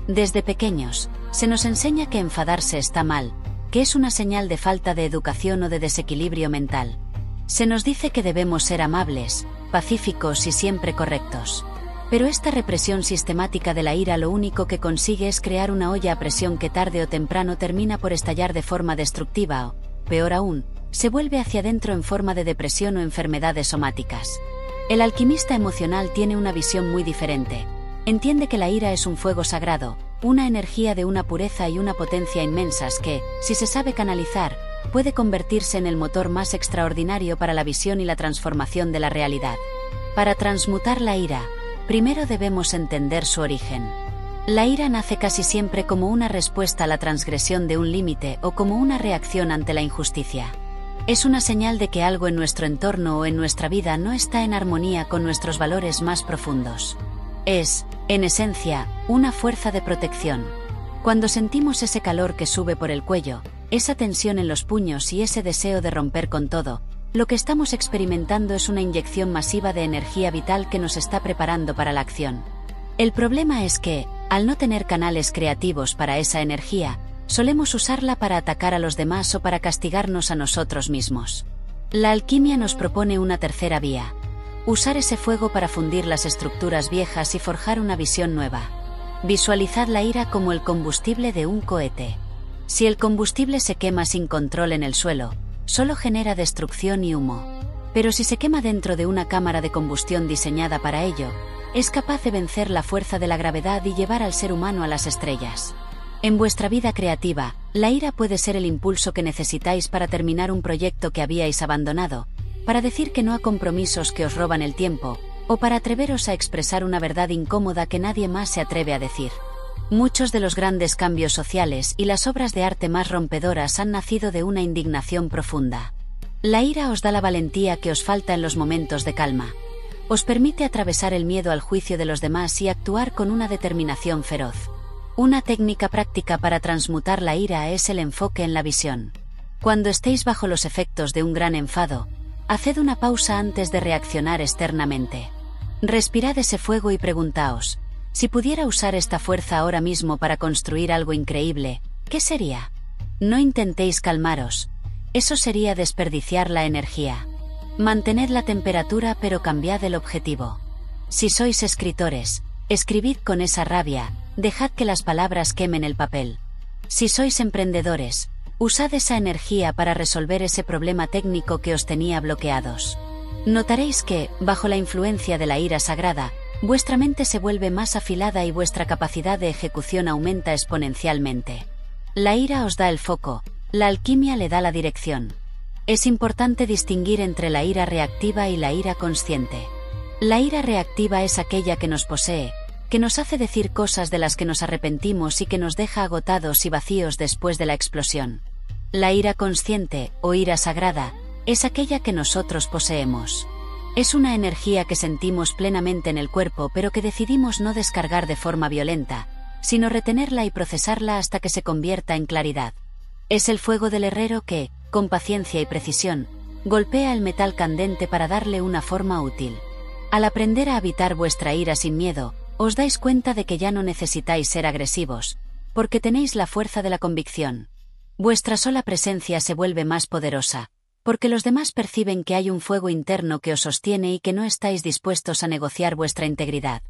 Desde pequeños, se nos enseña que enfadarse está mal, que es una señal de falta de educación o de desequilibrio mental. Se nos dice que debemos ser amables, pacíficos y siempre correctos. Pero esta represión sistemática de la ira lo único que consigue es crear una olla a presión que tarde o temprano termina por estallar de forma destructiva o, peor aún, se vuelve hacia adentro en forma de depresión o enfermedades somáticas. El alquimista emocional tiene una visión muy diferente. Entiende que la ira es un fuego sagrado, una energía de una pureza y una potencia inmensas que, si se sabe canalizar, puede convertirse en el motor más extraordinario para la visión y la transformación de la realidad. Para transmutar la ira, primero debemos entender su origen. La ira nace casi siempre como una respuesta a la transgresión de un límite o como una reacción ante la injusticia. Es una señal de que algo en nuestro entorno o en nuestra vida no está en armonía con nuestros valores más profundos. Es, en esencia, una fuerza de protección. Cuando sentimos ese calor que sube por el cuello, esa tensión en los puños y ese deseo de romper con todo, lo que estamos experimentando es una inyección masiva de energía vital que nos está preparando para la acción. El problema es que, al no tener canales creativos para esa energía, solemos usarla para atacar a los demás o para castigarnos a nosotros mismos. La alquimia nos propone una tercera vía: usar ese fuego para fundir las estructuras viejas y forjar una visión nueva. Visualizad la ira como el combustible de un cohete. Si el combustible se quema sin control en el suelo, solo genera destrucción y humo. Pero si se quema dentro de una cámara de combustión diseñada para ello, es capaz de vencer la fuerza de la gravedad y llevar al ser humano a las estrellas. En vuestra vida creativa, la ira puede ser el impulso que necesitáis para terminar un proyecto que habíais abandonado, para decir que no a compromisos que os roban el tiempo, o para atreveros a expresar una verdad incómoda que nadie más se atreve a decir. Muchos de los grandes cambios sociales y las obras de arte más rompedoras han nacido de una indignación profunda. La ira os da la valentía que os falta en los momentos de calma. Os permite atravesar el miedo al juicio de los demás y actuar con una determinación feroz. Una técnica práctica para transmutar la ira es el enfoque en la visión. Cuando estéis bajo los efectos de un gran enfado, haced una pausa antes de reaccionar externamente. Respirad ese fuego y preguntaos: si pudiera usar esta fuerza ahora mismo para construir algo increíble, ¿qué sería? No intentéis calmaros. Eso sería desperdiciar la energía. Mantened la temperatura pero cambiad el objetivo. Si sois escritores, escribid con esa rabia, dejad que las palabras quemen el papel. Si sois emprendedores, usad esa energía para resolver ese problema técnico que os tenía bloqueados. Notaréis que, bajo la influencia de la ira sagrada, vuestra mente se vuelve más afilada y vuestra capacidad de ejecución aumenta exponencialmente. La ira os da el foco, la alquimia le da la dirección. Es importante distinguir entre la ira reactiva y la ira consciente. La ira reactiva es aquella que nos posee, que nos hace decir cosas de las que nos arrepentimos y que nos deja agotados y vacíos después de la explosión. La ira consciente, o ira sagrada, es aquella que nosotros poseemos. Es una energía que sentimos plenamente en el cuerpo pero que decidimos no descargar de forma violenta, sino retenerla y procesarla hasta que se convierta en claridad. Es el fuego del herrero que, con paciencia y precisión, golpea el metal candente para darle una forma útil. Al aprender a habitar vuestra ira sin miedo, os dais cuenta de que ya no necesitáis ser agresivos, porque tenéis la fuerza de la convicción. Vuestra sola presencia se vuelve más poderosa, porque los demás perciben que hay un fuego interno que os sostiene y que no estáis dispuestos a negociar vuestra integridad.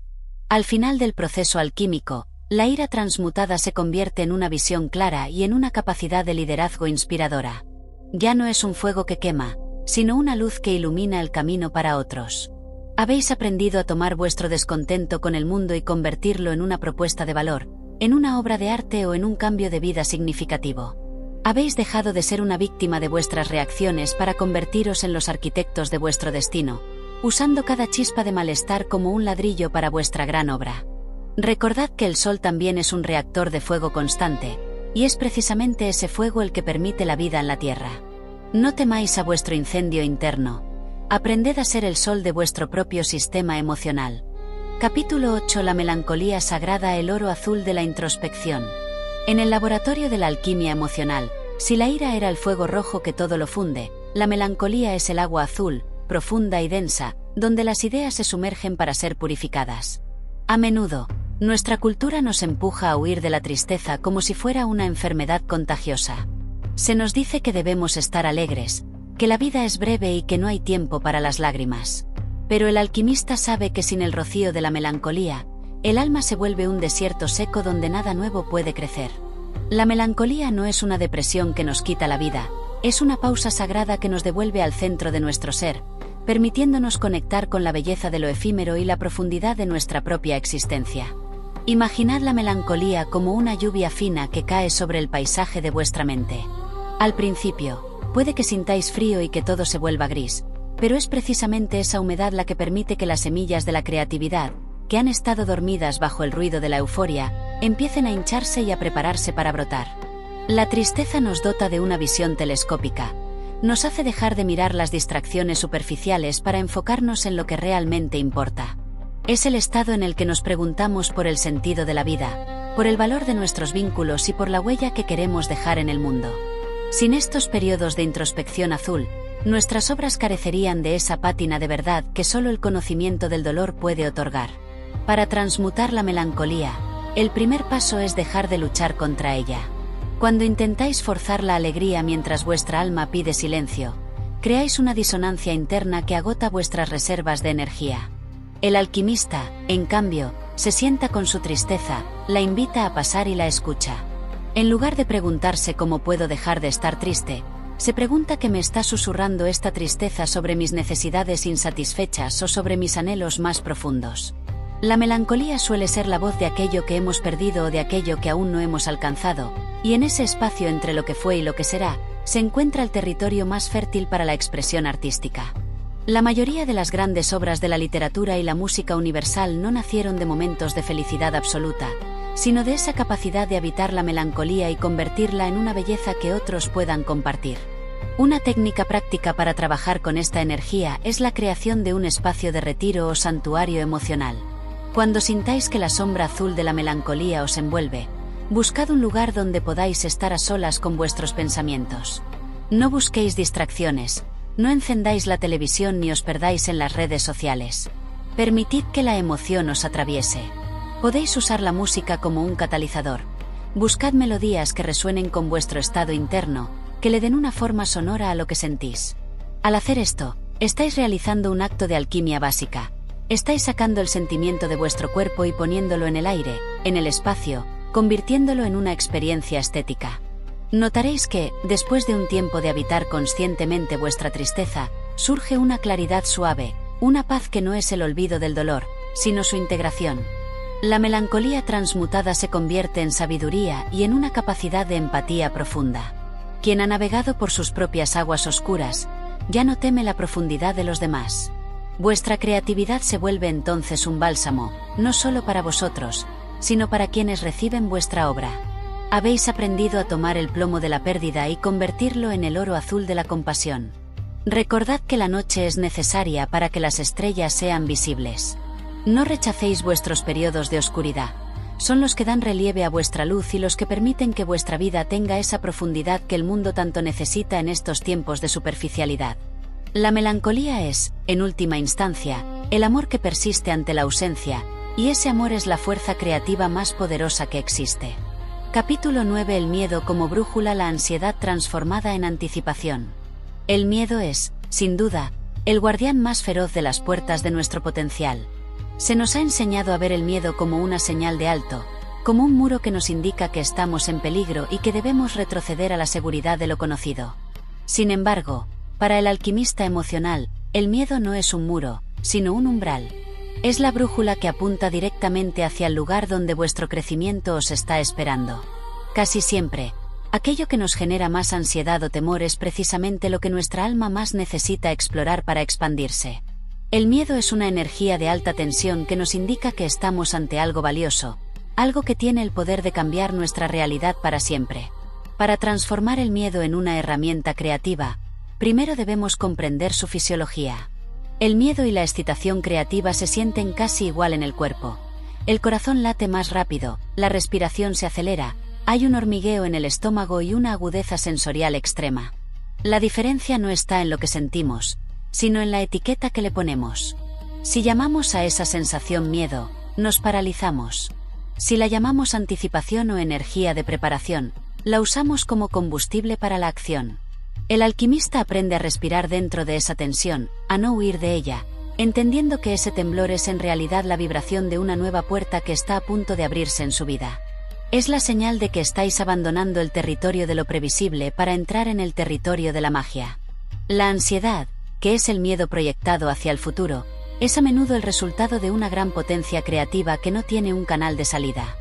Al final del proceso alquímico, la ira transmutada se convierte en una visión clara y en una capacidad de liderazgo inspiradora. Ya no es un fuego que quema, sino una luz que ilumina el camino para otros. Habéis aprendido a tomar vuestro descontento con el mundo y convertirlo en una propuesta de valor, en una obra de arte o en un cambio de vida significativo. Habéis dejado de ser una víctima de vuestras reacciones para convertiros en los arquitectos de vuestro destino, usando cada chispa de malestar como un ladrillo para vuestra gran obra. Recordad que el sol también es un reactor de fuego constante, y es precisamente ese fuego el que permite la vida en la tierra. No temáis a vuestro incendio interno. Aprended a ser el sol de vuestro propio sistema emocional. Capítulo 8: La melancolía sagrada, el oro azul de la introspección. En el laboratorio de la alquimia emocional, si la ira era el fuego rojo que todo lo funde, la melancolía es el agua azul, profunda y densa, donde las ideas se sumergen para ser purificadas. A menudo, nuestra cultura nos empuja a huir de la tristeza como si fuera una enfermedad contagiosa. Se nos dice que debemos estar alegres, que la vida es breve y que no hay tiempo para las lágrimas. Pero el alquimista sabe que sin el rocío de la melancolía, el alma se vuelve un desierto seco donde nada nuevo puede crecer. La melancolía no es una depresión que nos quita la vida, Es una pausa sagrada que nos devuelve al centro de nuestro ser, permitiéndonos conectar con la belleza de lo efímero y la profundidad de nuestra propia existencia. Imaginad la melancolía como una lluvia fina que cae sobre el paisaje de vuestra mente. Al principio, puede que sintáis frío y que todo se vuelva gris, pero es precisamente esa humedad la que permite que las semillas de la creatividad, que han estado dormidas bajo el ruido de la euforia, empiecen a hincharse y a prepararse para brotar. La tristeza nos dota de una visión telescópica. Nos hace dejar de mirar las distracciones superficiales para enfocarnos en lo que realmente importa. Es el estado en el que nos preguntamos por el sentido de la vida, por el valor de nuestros vínculos y por la huella que queremos dejar en el mundo. Sin estos periodos de introspección azul, nuestras obras carecerían de esa pátina de verdad que solo el conocimiento del dolor puede otorgar. Para transmutar la melancolía, el primer paso es dejar de luchar contra ella. Cuando intentáis forzar la alegría mientras vuestra alma pide silencio, creáis una disonancia interna que agota vuestras reservas de energía. El alquimista, en cambio, se sienta con su tristeza, la invita a pasar y la escucha. En lugar de preguntarse cómo puedo dejar de estar triste, se pregunta qué me está susurrando esta tristeza sobre mis necesidades insatisfechas o sobre mis anhelos más profundos. La melancolía suele ser la voz de aquello que hemos perdido o de aquello que aún no hemos alcanzado, y en ese espacio entre lo que fue y lo que será, se encuentra el territorio más fértil para la expresión artística. La mayoría de las grandes obras de la literatura y la música universal no nacieron de momentos de felicidad absoluta, sino de esa capacidad de habitar la melancolía y convertirla en una belleza que otros puedan compartir. Una técnica práctica para trabajar con esta energía es la creación de un espacio de retiro o santuario emocional. Cuando sintáis que la sombra azul de la melancolía os envuelve, buscad un lugar donde podáis estar a solas con vuestros pensamientos. No busquéis distracciones, no encendáis la televisión ni os perdáis en las redes sociales. Permitid que la emoción os atraviese. Podéis usar la música como un catalizador. Buscad melodías que resuenen con vuestro estado interno, que le den una forma sonora a lo que sentís. Al hacer esto, estáis realizando un acto de alquimia básica. Estáis sacando el sentimiento de vuestro cuerpo y poniéndolo en el aire, en el espacio, convirtiéndolo en una experiencia estética. Notaréis que, después de un tiempo de habitar conscientemente vuestra tristeza, surge una claridad suave, una paz que no es el olvido del dolor, sino su integración. La melancolía transmutada se convierte en sabiduría y en una capacidad de empatía profunda. Quien ha navegado por sus propias aguas oscuras, ya no teme la profundidad de los demás. Vuestra creatividad se vuelve entonces un bálsamo, no solo para vosotros, sino para quienes reciben vuestra obra. Habéis aprendido a tomar el plomo de la pérdida y convertirlo en el oro azul de la compasión. Recordad que la noche es necesaria para que las estrellas sean visibles. No rechacéis vuestros periodos de oscuridad. Son los que dan relieve a vuestra luz y los que permiten que vuestra vida tenga esa profundidad que el mundo tanto necesita en estos tiempos de superficialidad. La melancolía es, en última instancia, el amor que persiste ante la ausencia, y ese amor es la fuerza creativa más poderosa que existe. Capítulo 9. El miedo como brújula. La ansiedad transformada en anticipación. El miedo es, sin duda, el guardián más feroz de las puertas de nuestro potencial. Se nos ha enseñado a ver el miedo como una señal de alto, como un muro que nos indica que estamos en peligro y que debemos retroceder a la seguridad de lo conocido. Sin embargo, para el alquimista emocional, el miedo no es un muro, sino un umbral. Es la brújula que apunta directamente hacia el lugar donde vuestro crecimiento os está esperando. Casi siempre, aquello que nos genera más ansiedad o temor es precisamente lo que nuestra alma más necesita explorar para expandirse. El miedo es una energía de alta tensión que nos indica que estamos ante algo valioso, algo que tiene el poder de cambiar nuestra realidad para siempre. Para transformar el miedo en una herramienta creativa, primero debemos comprender su fisiología. El miedo y la excitación creativa se sienten casi igual en el cuerpo. El corazón late más rápido, la respiración se acelera, hay un hormigueo en el estómago y una agudeza sensorial extrema. La diferencia no está en lo que sentimos, sino en la etiqueta que le ponemos. Si llamamos a esa sensación miedo, nos paralizamos. Si la llamamos anticipación o energía de preparación, la usamos como combustible para la acción. El alquimista aprende a respirar dentro de esa tensión, a no huir de ella, entendiendo que ese temblor es en realidad la vibración de una nueva puerta que está a punto de abrirse en su vida. Es la señal de que estáis abandonando el territorio de lo previsible para entrar en el territorio de la magia. La ansiedad, que es el miedo proyectado hacia el futuro, es a menudo el resultado de una gran potencia creativa que no tiene un canal de salida.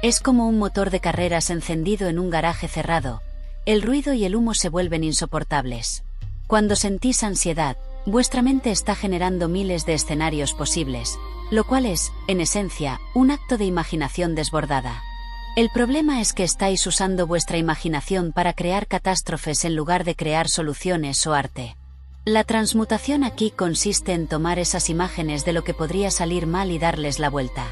Es como un motor de carreras encendido en un garaje cerrado. El ruido y el humo se vuelven insoportables. Cuando sentís ansiedad, vuestra mente está generando miles de escenarios posibles, lo cual es, en esencia, un acto de imaginación desbordada. El problema es que estáis usando vuestra imaginación para crear catástrofes en lugar de crear soluciones o arte. La transmutación aquí consiste en tomar esas imágenes de lo que podría salir mal y darles la vuelta.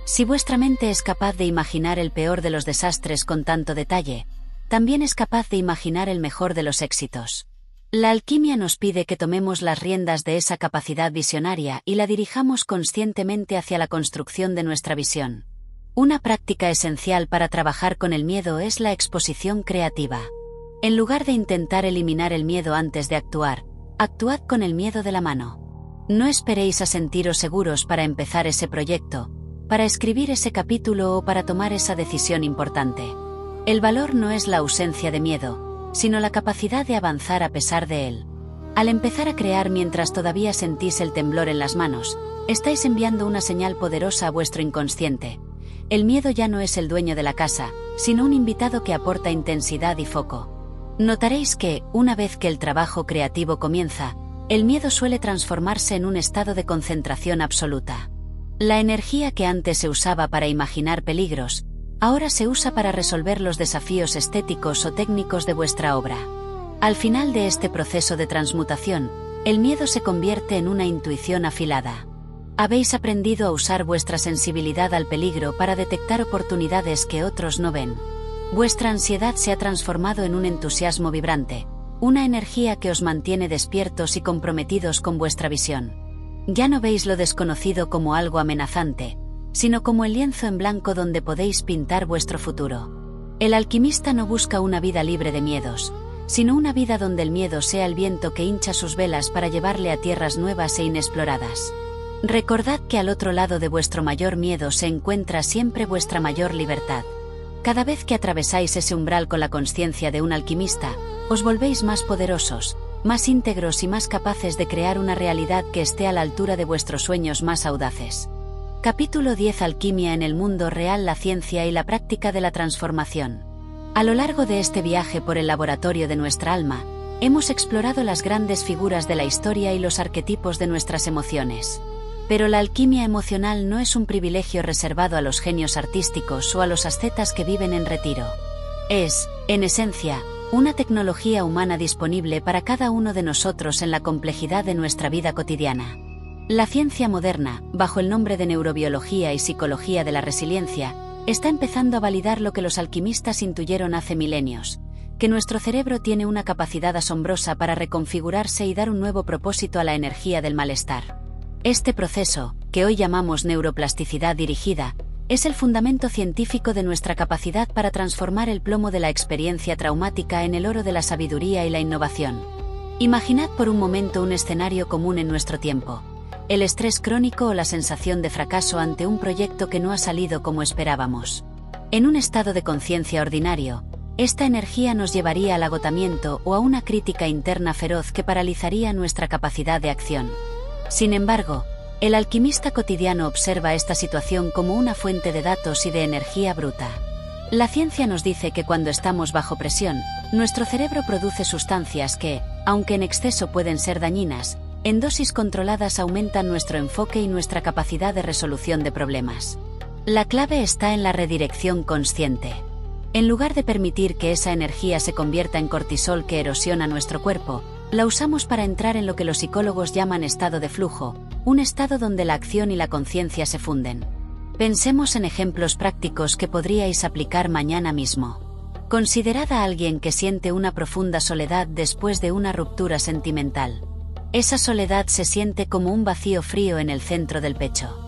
Si vuestra mente es capaz de imaginar el peor de los desastres con tanto detalle, también es capaz de imaginar el mejor de los éxitos. La alquimia nos pide que tomemos las riendas de esa capacidad visionaria y la dirijamos conscientemente hacia la construcción de nuestra visión. Una práctica esencial para trabajar con el miedo es la exposición creativa. En lugar de intentar eliminar el miedo antes de actuar, actuad con el miedo de la mano. No esperéis a sentiros seguros para empezar ese proyecto, para escribir ese capítulo o para tomar esa decisión importante. El valor no es la ausencia de miedo, sino la capacidad de avanzar a pesar de él. Al empezar a crear mientras todavía sentís el temblor en las manos, estáis enviando una señal poderosa a vuestro inconsciente. El miedo ya no es el dueño de la casa, sino un invitado que aporta intensidad y foco. Notaréis que, una vez que el trabajo creativo comienza, el miedo suele transformarse en un estado de concentración absoluta. La energía que antes se usaba para imaginar peligros, ahora se usa para resolver los desafíos estéticos o técnicos de vuestra obra. Al final de este proceso de transmutación, el miedo se convierte en una intuición afilada. Habéis aprendido a usar vuestra sensibilidad al peligro para detectar oportunidades que otros no ven. Vuestra ansiedad se ha transformado en un entusiasmo vibrante, una energía que os mantiene despiertos y comprometidos con vuestra visión. Ya no veis lo desconocido como algo amenazante, sino como el lienzo en blanco donde podéis pintar vuestro futuro. El alquimista no busca una vida libre de miedos, sino una vida donde el miedo sea el viento que hincha sus velas para llevarle a tierras nuevas e inexploradas. Recordad que al otro lado de vuestro mayor miedo se encuentra siempre vuestra mayor libertad. Cada vez que atravesáis ese umbral con la conciencia de un alquimista, os volvéis más poderosos, más íntegros y más capaces de crear una realidad que esté a la altura de vuestros sueños más audaces. Capítulo 10: Alquimia en el mundo real, la ciencia y la práctica de la transformación. A lo largo de este viaje por el laboratorio de nuestra alma, hemos explorado las grandes figuras de la historia y los arquetipos de nuestras emociones. Pero la alquimia emocional no es un privilegio reservado a los genios artísticos o a los ascetas que viven en retiro. Es, en esencia, una tecnología humana disponible para cada uno de nosotros en la complejidad de nuestra vida cotidiana. La ciencia moderna, bajo el nombre de neurobiología y psicología de la resiliencia, está empezando a validar lo que los alquimistas intuyeron hace milenios, que nuestro cerebro tiene una capacidad asombrosa para reconfigurarse y dar un nuevo propósito a la energía del malestar. Este proceso, que hoy llamamos neuroplasticidad dirigida, es el fundamento científico de nuestra capacidad para transformar el plomo de la experiencia traumática en el oro de la sabiduría y la innovación. Imaginad por un momento un escenario común en nuestro tiempo: el estrés crónico o la sensación de fracaso ante un proyecto que no ha salido como esperábamos. En un estado de conciencia ordinario, esta energía nos llevaría al agotamiento o a una crítica interna feroz que paralizaría nuestra capacidad de acción. Sin embargo, el alquimista cotidiano observa esta situación como una fuente de datos y de energía bruta. La ciencia nos dice que cuando estamos bajo presión, nuestro cerebro produce sustancias que, aunque en exceso pueden ser dañinas, en dosis controladas aumentan nuestro enfoque y nuestra capacidad de resolución de problemas. La clave está en la redirección consciente. En lugar de permitir que esa energía se convierta en cortisol que erosiona nuestro cuerpo, la usamos para entrar en lo que los psicólogos llaman estado de flujo, un estado donde la acción y la conciencia se funden. Pensemos en ejemplos prácticos que podríais aplicar mañana mismo. Considerad a alguien que siente una profunda soledad después de una ruptura sentimental. Esa soledad se siente como un vacío frío en el centro del pecho.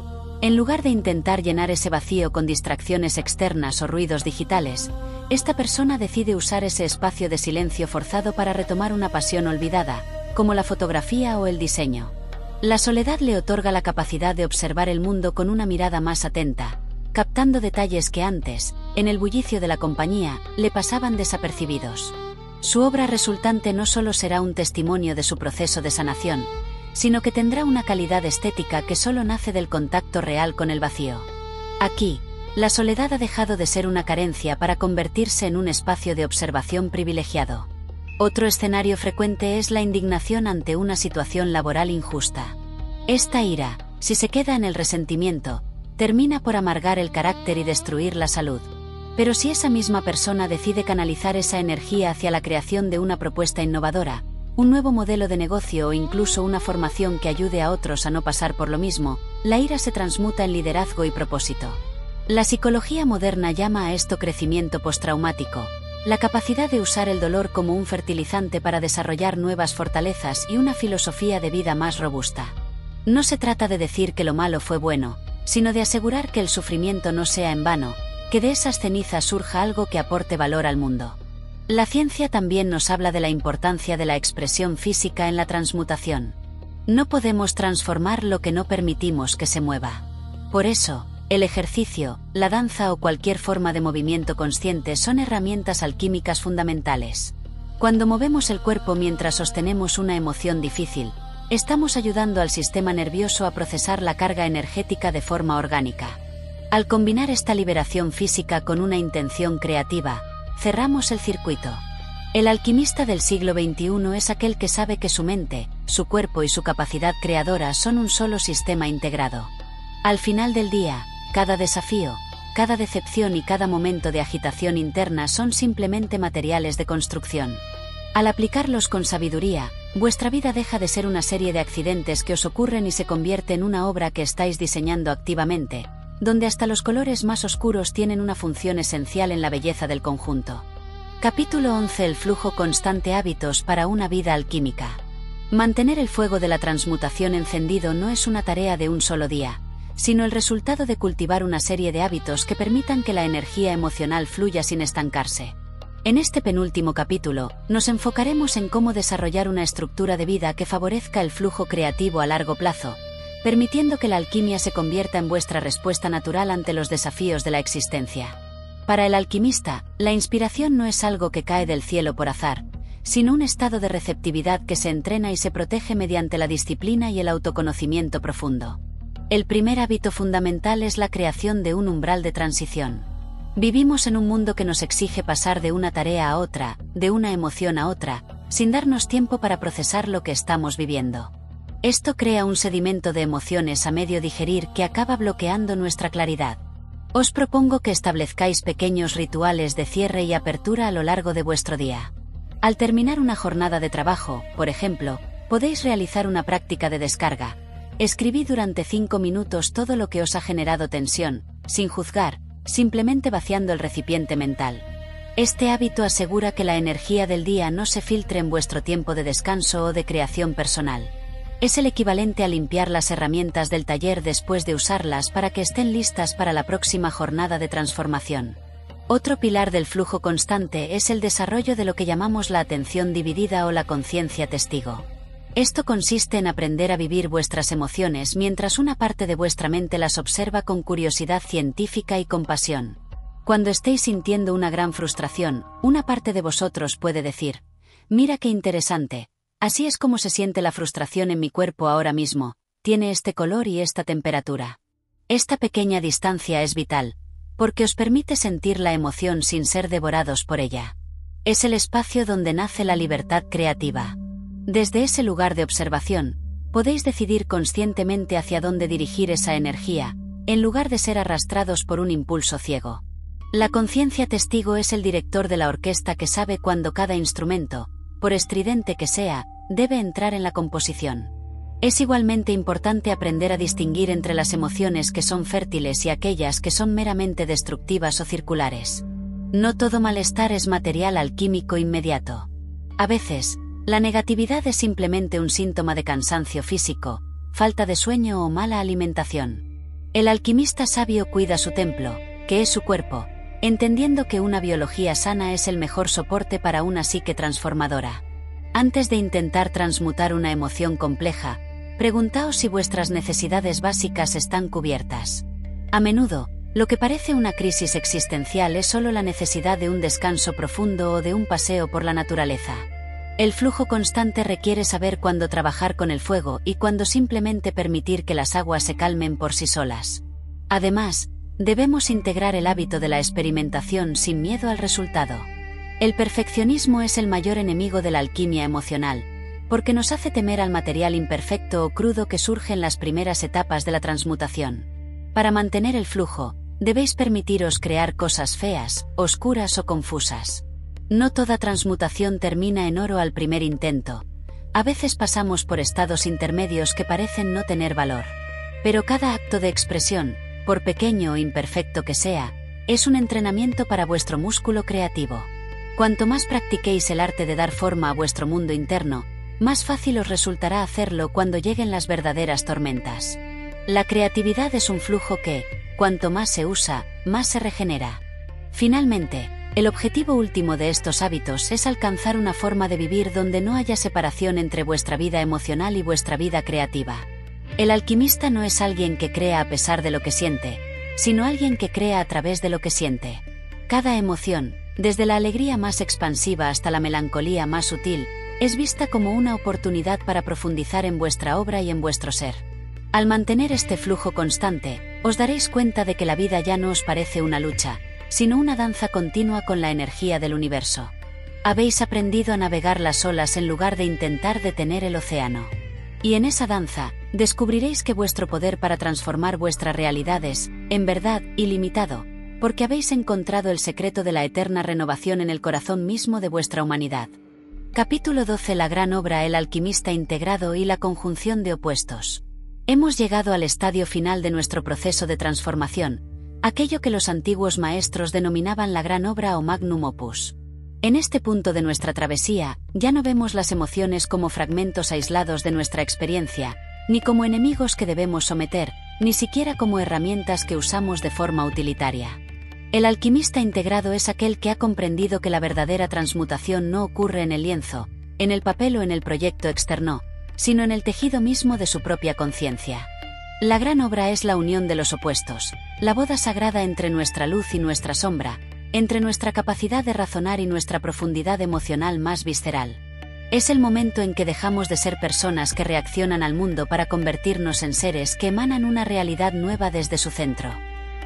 En lugar de intentar llenar ese vacío con distracciones externas o ruidos digitales, esta persona decide usar ese espacio de silencio forzado para retomar una pasión olvidada, como la fotografía o el diseño. La soledad le otorga la capacidad de observar el mundo con una mirada más atenta, captando detalles que antes, en el bullicio de la compañía, le pasaban desapercibidos. Su obra resultante no solo será un testimonio de su proceso de sanación, sino que tendrá una calidad estética que solo nace del contacto real con el vacío. Aquí, la soledad ha dejado de ser una carencia para convertirse en un espacio de observación privilegiado. Otro escenario frecuente es la indignación ante una situación laboral injusta. Esta ira, si se queda en el resentimiento, termina por amargar el carácter y destruir la salud. Pero si esa misma persona decide canalizar esa energía hacia la creación de una propuesta innovadora, un nuevo modelo de negocio o incluso una formación que ayude a otros a no pasar por lo mismo, la ira se transmuta en liderazgo y propósito. La psicología moderna llama a esto crecimiento postraumático, la capacidad de usar el dolor como un fertilizante para desarrollar nuevas fortalezas y una filosofía de vida más robusta. No se trata de decir que lo malo fue bueno, sino de asegurar que el sufrimiento no sea en vano, que de esas cenizas surja algo que aporte valor al mundo. La ciencia también nos habla de la importancia de la expresión física en la transmutación. No podemos transformar lo que no permitimos que se mueva. Por eso, el ejercicio, la danza o cualquier forma de movimiento consciente son herramientas alquímicas fundamentales. Cuando movemos el cuerpo mientras sostenemos una emoción difícil, estamos ayudando al sistema nervioso a procesar la carga energética de forma orgánica. Al combinar esta liberación física con una intención creativa, cerramos el circuito. El alquimista del siglo XXI es aquel que sabe que su mente, su cuerpo y su capacidad creadora son un solo sistema integrado. Al final del día, cada desafío, cada decepción y cada momento de agitación interna son simplemente materiales de construcción. Al aplicarlos con sabiduría, vuestra vida deja de ser una serie de accidentes que os ocurren y se convierte en una obra que estáis diseñando activamente, donde hasta los colores más oscuros tienen una función esencial en la belleza del conjunto. Capítulo 11. El flujo constante. Hábitos para una vida alquímica. Mantener el fuego de la transmutación encendido no es una tarea de un solo día, sino el resultado de cultivar una serie de hábitos que permitan que la energía emocional fluya sin estancarse. En este penúltimo capítulo, nos enfocaremos en cómo desarrollar una estructura de vida que favorezca el flujo creativo a largo plazo, permitiendo que la alquimia se convierta en vuestra respuesta natural ante los desafíos de la existencia. Para el alquimista, la inspiración no es algo que cae del cielo por azar, sino un estado de receptividad que se entrena y se protege mediante la disciplina y el autoconocimiento profundo. El primer hábito fundamental es la creación de un umbral de transición. Vivimos en un mundo que nos exige pasar de una tarea a otra, de una emoción a otra, sin darnos tiempo para procesar lo que estamos viviendo. Esto crea un sedimento de emociones a medio digerir que acaba bloqueando nuestra claridad. Os propongo que establezcáis pequeños rituales de cierre y apertura a lo largo de vuestro día. Al terminar una jornada de trabajo, por ejemplo, podéis realizar una práctica de descarga. Escribid durante 5 minutos todo lo que os ha generado tensión, sin juzgar, simplemente vaciando el recipiente mental. Este hábito asegura que la energía del día no se filtre en vuestro tiempo de descanso o de creación personal. Es el equivalente a limpiar las herramientas del taller después de usarlas para que estén listas para la próxima jornada de transformación. Otro pilar del flujo constante es el desarrollo de lo que llamamos la atención dividida o la conciencia testigo. Esto consiste en aprender a vivir vuestras emociones mientras una parte de vuestra mente las observa con curiosidad científica y compasión. Cuando estéis sintiendo una gran frustración, una parte de vosotros puede decir: «Mira qué interesante. Así es como se siente la frustración en mi cuerpo ahora mismo, tiene este color y esta temperatura». Esta pequeña distancia es vital, porque os permite sentir la emoción sin ser devorados por ella. Es el espacio donde nace la libertad creativa. Desde ese lugar de observación, podéis decidir conscientemente hacia dónde dirigir esa energía, en lugar de ser arrastrados por un impulso ciego. La conciencia testigo es el director de la orquesta que sabe cuándo cada instrumento, por estridente que sea, debe entrar en la composición. Es igualmente importante aprender a distinguir entre las emociones que son fértiles y aquellas que son meramente destructivas o circulares. No todo malestar es material alquímico inmediato. A veces, la negatividad es simplemente un síntoma de cansancio físico, falta de sueño o mala alimentación. El alquimista sabio cuida su templo, que es su cuerpo, entendiendo que una biología sana es el mejor soporte para una psique transformadora. Antes de intentar transmutar una emoción compleja, preguntaos si vuestras necesidades básicas están cubiertas. A menudo, Lo que parece una crisis existencial es solo la necesidad de un descanso profundo o de un paseo por la naturaleza. El flujo constante requiere saber cuándo trabajar con el fuego y cuándo simplemente permitir que las aguas se calmen por sí solas. Además, debemos integrar el hábito de la experimentación sin miedo al resultado. El perfeccionismo es el mayor enemigo de la alquimia emocional, porque nos hace temer al material imperfecto o crudo que surge en las primeras etapas de la transmutación. Para mantener el flujo, debéis permitiros crear cosas feas, oscuras o confusas. No toda transmutación termina en oro al primer intento. A veces pasamos por estados intermedios que parecen no tener valor. Pero cada acto de expresión, por pequeño o imperfecto que sea, es un entrenamiento para vuestro músculo creativo. Cuanto más practiquéis el arte de dar forma a vuestro mundo interno, más fácil os resultará hacerlo cuando lleguen las verdaderas tormentas. La creatividad es un flujo que, cuanto más se usa, más se regenera. Finalmente, el objetivo último de estos hábitos es alcanzar una forma de vivir donde no haya separación entre vuestra vida emocional y vuestra vida creativa. El alquimista no es alguien que crea a pesar de lo que siente, sino alguien que crea a través de lo que siente. Cada emoción, desde la alegría más expansiva hasta la melancolía más sutil, es vista como una oportunidad para profundizar en vuestra obra y en vuestro ser. Al mantener este flujo constante, os daréis cuenta de que la vida ya no os parece una lucha, sino una danza continua con la energía del universo. Habéis aprendido a navegar las olas en lugar de intentar detener el océano. Y en esa danza, descubriréis que vuestro poder para transformar vuestras realidades, en verdad, ilimitado, porque habéis encontrado el secreto de la eterna renovación en el corazón mismo de vuestra humanidad. Capítulo 12. La gran obra: el alquimista integrado y la conjunción de opuestos. Hemos llegado al estadio final de nuestro proceso de transformación, aquello que los antiguos maestros denominaban la gran obra o magnum opus. En este punto de nuestra travesía, ya no vemos las emociones como fragmentos aislados de nuestra experiencia, ni como enemigos que debemos someter, ni siquiera como herramientas que usamos de forma utilitaria. El alquimista integrado es aquel que ha comprendido que la verdadera transmutación no ocurre en el lienzo, en el papel o en el proyecto externo, sino en el tejido mismo de su propia conciencia. La gran obra es la unión de los opuestos, la boda sagrada entre nuestra luz y nuestra sombra, entre nuestra capacidad de razonar y nuestra profundidad emocional más visceral. Es el momento en que dejamos de ser personas que reaccionan al mundo para convertirnos en seres que emanan una realidad nueva desde su centro.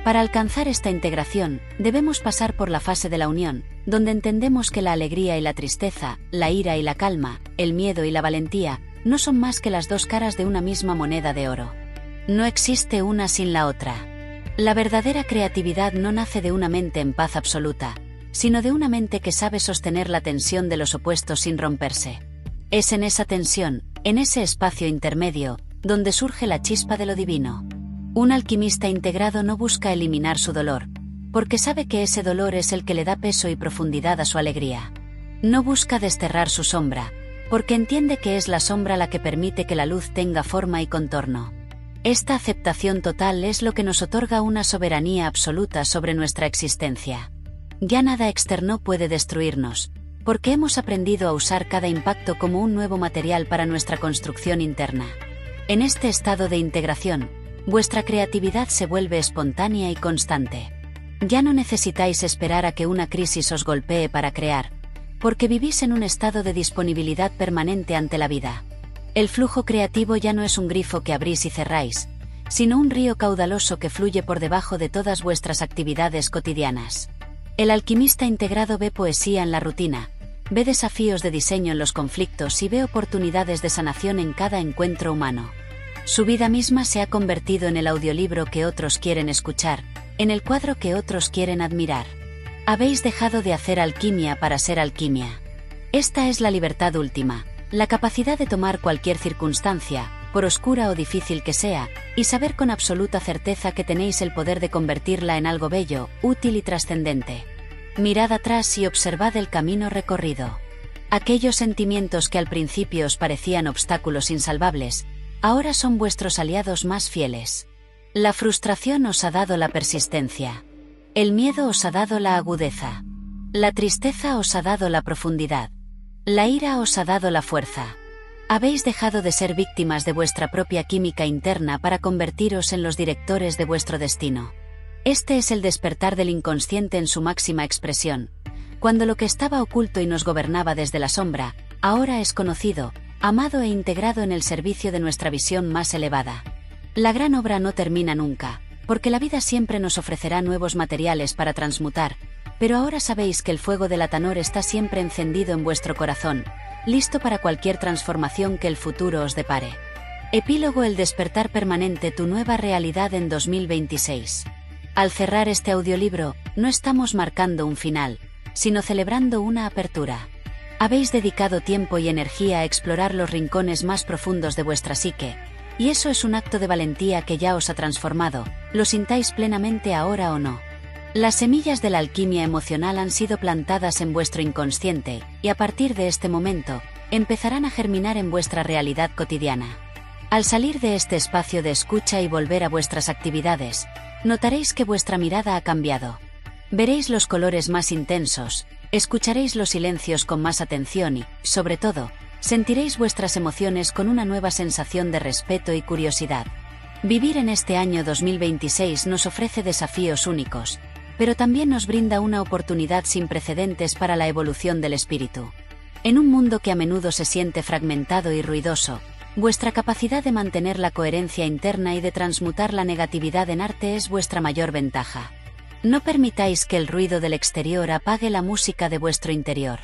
Para alcanzar esta integración, debemos pasar por la fase de la unión, donde entendemos que la alegría y la tristeza, la ira y la calma, el miedo y la valentía, no son más que las dos caras de una misma moneda de oro. No existe una sin la otra. La verdadera creatividad no nace de una mente en paz absoluta, sino de una mente que sabe sostener la tensión de los opuestos sin romperse. Es en esa tensión, en ese espacio intermedio, donde surge la chispa de lo divino. Un alquimista integrado no busca eliminar su dolor, porque sabe que ese dolor es el que le da peso y profundidad a su alegría. No busca desterrar su sombra, porque entiende que es la sombra la que permite que la luz tenga forma y contorno. Esta aceptación total es lo que nos otorga una soberanía absoluta sobre nuestra existencia. Ya nada externo puede destruirnos, porque hemos aprendido a usar cada impacto como un nuevo material para nuestra construcción interna. En este estado de integración, vuestra creatividad se vuelve espontánea y constante. Ya no necesitáis esperar a que una crisis os golpee para crear, porque vivís en un estado de disponibilidad permanente ante la vida. El flujo creativo ya no es un grifo que abrís y cerráis, sino un río caudaloso que fluye por debajo de todas vuestras actividades cotidianas. El alquimista integrado ve poesía en la rutina, ve desafíos de diseño en los conflictos y ve oportunidades de sanación en cada encuentro humano. Su vida misma se ha convertido en el audiolibro que otros quieren escuchar, en el cuadro que otros quieren admirar. Habéis dejado de hacer alquimia para ser alquimia. Esta es la libertad última, la capacidad de tomar cualquier circunstancia, por oscura o difícil que sea, y saber con absoluta certeza que tenéis el poder de convertirla en algo bello, útil y trascendente. Mirad atrás y observad el camino recorrido. Aquellos sentimientos que al principio os parecían obstáculos insalvables, ahora son vuestros aliados más fieles. La frustración os ha dado la persistencia. El miedo os ha dado la agudeza. La tristeza os ha dado la profundidad. La ira os ha dado la fuerza. Habéis dejado de ser víctimas de vuestra propia química interna para convertiros en los directores de vuestro destino. Este es el despertar del inconsciente en su máxima expresión, cuando lo que estaba oculto y nos gobernaba desde la sombra, ahora es conocido, amado e integrado en el servicio de nuestra visión más elevada. La gran obra no termina nunca, porque la vida siempre nos ofrecerá nuevos materiales para transmutar, pero ahora sabéis que el fuego del Atanor está siempre encendido en vuestro corazón, listo para cualquier transformación que el futuro os depare. Epílogo: el despertar permanente, tu nueva realidad en 2026. Al cerrar este audiolibro, no estamos marcando un final, sino celebrando una apertura. Habéis dedicado tiempo y energía a explorar los rincones más profundos de vuestra psique, y eso es un acto de valentía que ya os ha transformado, lo sintáis plenamente ahora o no. Las semillas de la alquimia emocional han sido plantadas en vuestro inconsciente, y a partir de este momento, empezarán a germinar en vuestra realidad cotidiana. Al salir de este espacio de escucha y volver a vuestras actividades, notaréis que vuestra mirada ha cambiado. Veréis los colores más intensos, escucharéis los silencios con más atención y, sobre todo, sentiréis vuestras emociones con una nueva sensación de respeto y curiosidad. Vivir en este año 2026 nos ofrece desafíos únicos, pero también nos brinda una oportunidad sin precedentes para la evolución del espíritu. En un mundo que a menudo se siente fragmentado y ruidoso, vuestra capacidad de mantener la coherencia interna y de transmutar la negatividad en arte es vuestra mayor ventaja. No permitáis que el ruido del exterior apague la música de vuestro interior.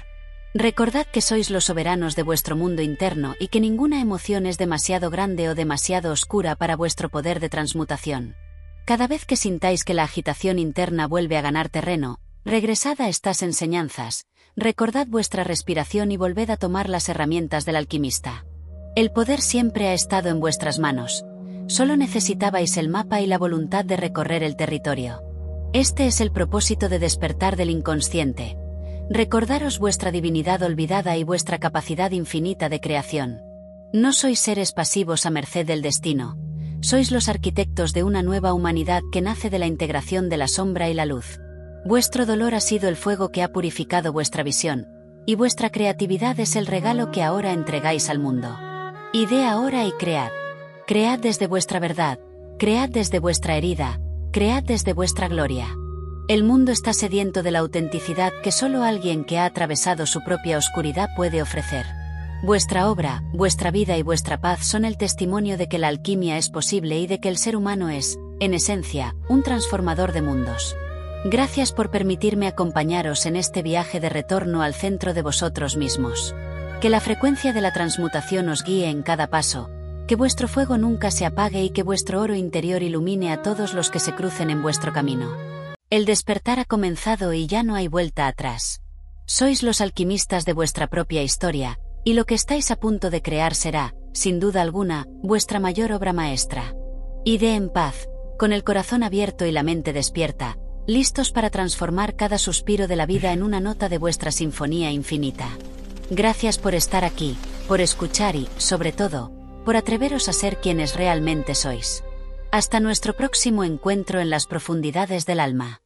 Recordad que sois los soberanos de vuestro mundo interno y que ninguna emoción es demasiado grande o demasiado oscura para vuestro poder de transmutación. Cada vez que sintáis que la agitación interna vuelve a ganar terreno, regresad a estas enseñanzas, recordad vuestra respiración y volved a tomar las herramientas del alquimista. El poder siempre ha estado en vuestras manos. Solo necesitabais el mapa y la voluntad de recorrer el territorio. Este es el propósito de despertar del inconsciente. Recordaros vuestra divinidad olvidada y vuestra capacidad infinita de creación. No sois seres pasivos a merced del destino. Sois los arquitectos de una nueva humanidad que nace de la integración de la sombra y la luz. Vuestro dolor ha sido el fuego que ha purificado vuestra visión, y vuestra creatividad es el regalo que ahora entregáis al mundo. Id ahora y cread. Cread desde vuestra verdad, cread desde vuestra herida, cread desde vuestra gloria. El mundo está sediento de la autenticidad que solo alguien que ha atravesado su propia oscuridad puede ofrecer. Vuestra obra, vuestra vida y vuestra paz son el testimonio de que la alquimia es posible y de que el ser humano es, en esencia, un transformador de mundos. Gracias por permitirme acompañaros en este viaje de retorno al centro de vosotros mismos. Que la frecuencia de la transmutación os guíe en cada paso, que vuestro fuego nunca se apague y que vuestro oro interior ilumine a todos los que se crucen en vuestro camino. El despertar ha comenzado y ya no hay vuelta atrás. Sois los alquimistas de vuestra propia historia, y lo que estáis a punto de crear será, sin duda alguna, vuestra mayor obra maestra. Id en paz, con el corazón abierto y la mente despierta, listos para transformar cada suspiro de la vida en una nota de vuestra sinfonía infinita. Gracias por estar aquí, por escuchar y, sobre todo, por atreveros a ser quienes realmente sois. Hasta nuestro próximo encuentro en las profundidades del alma.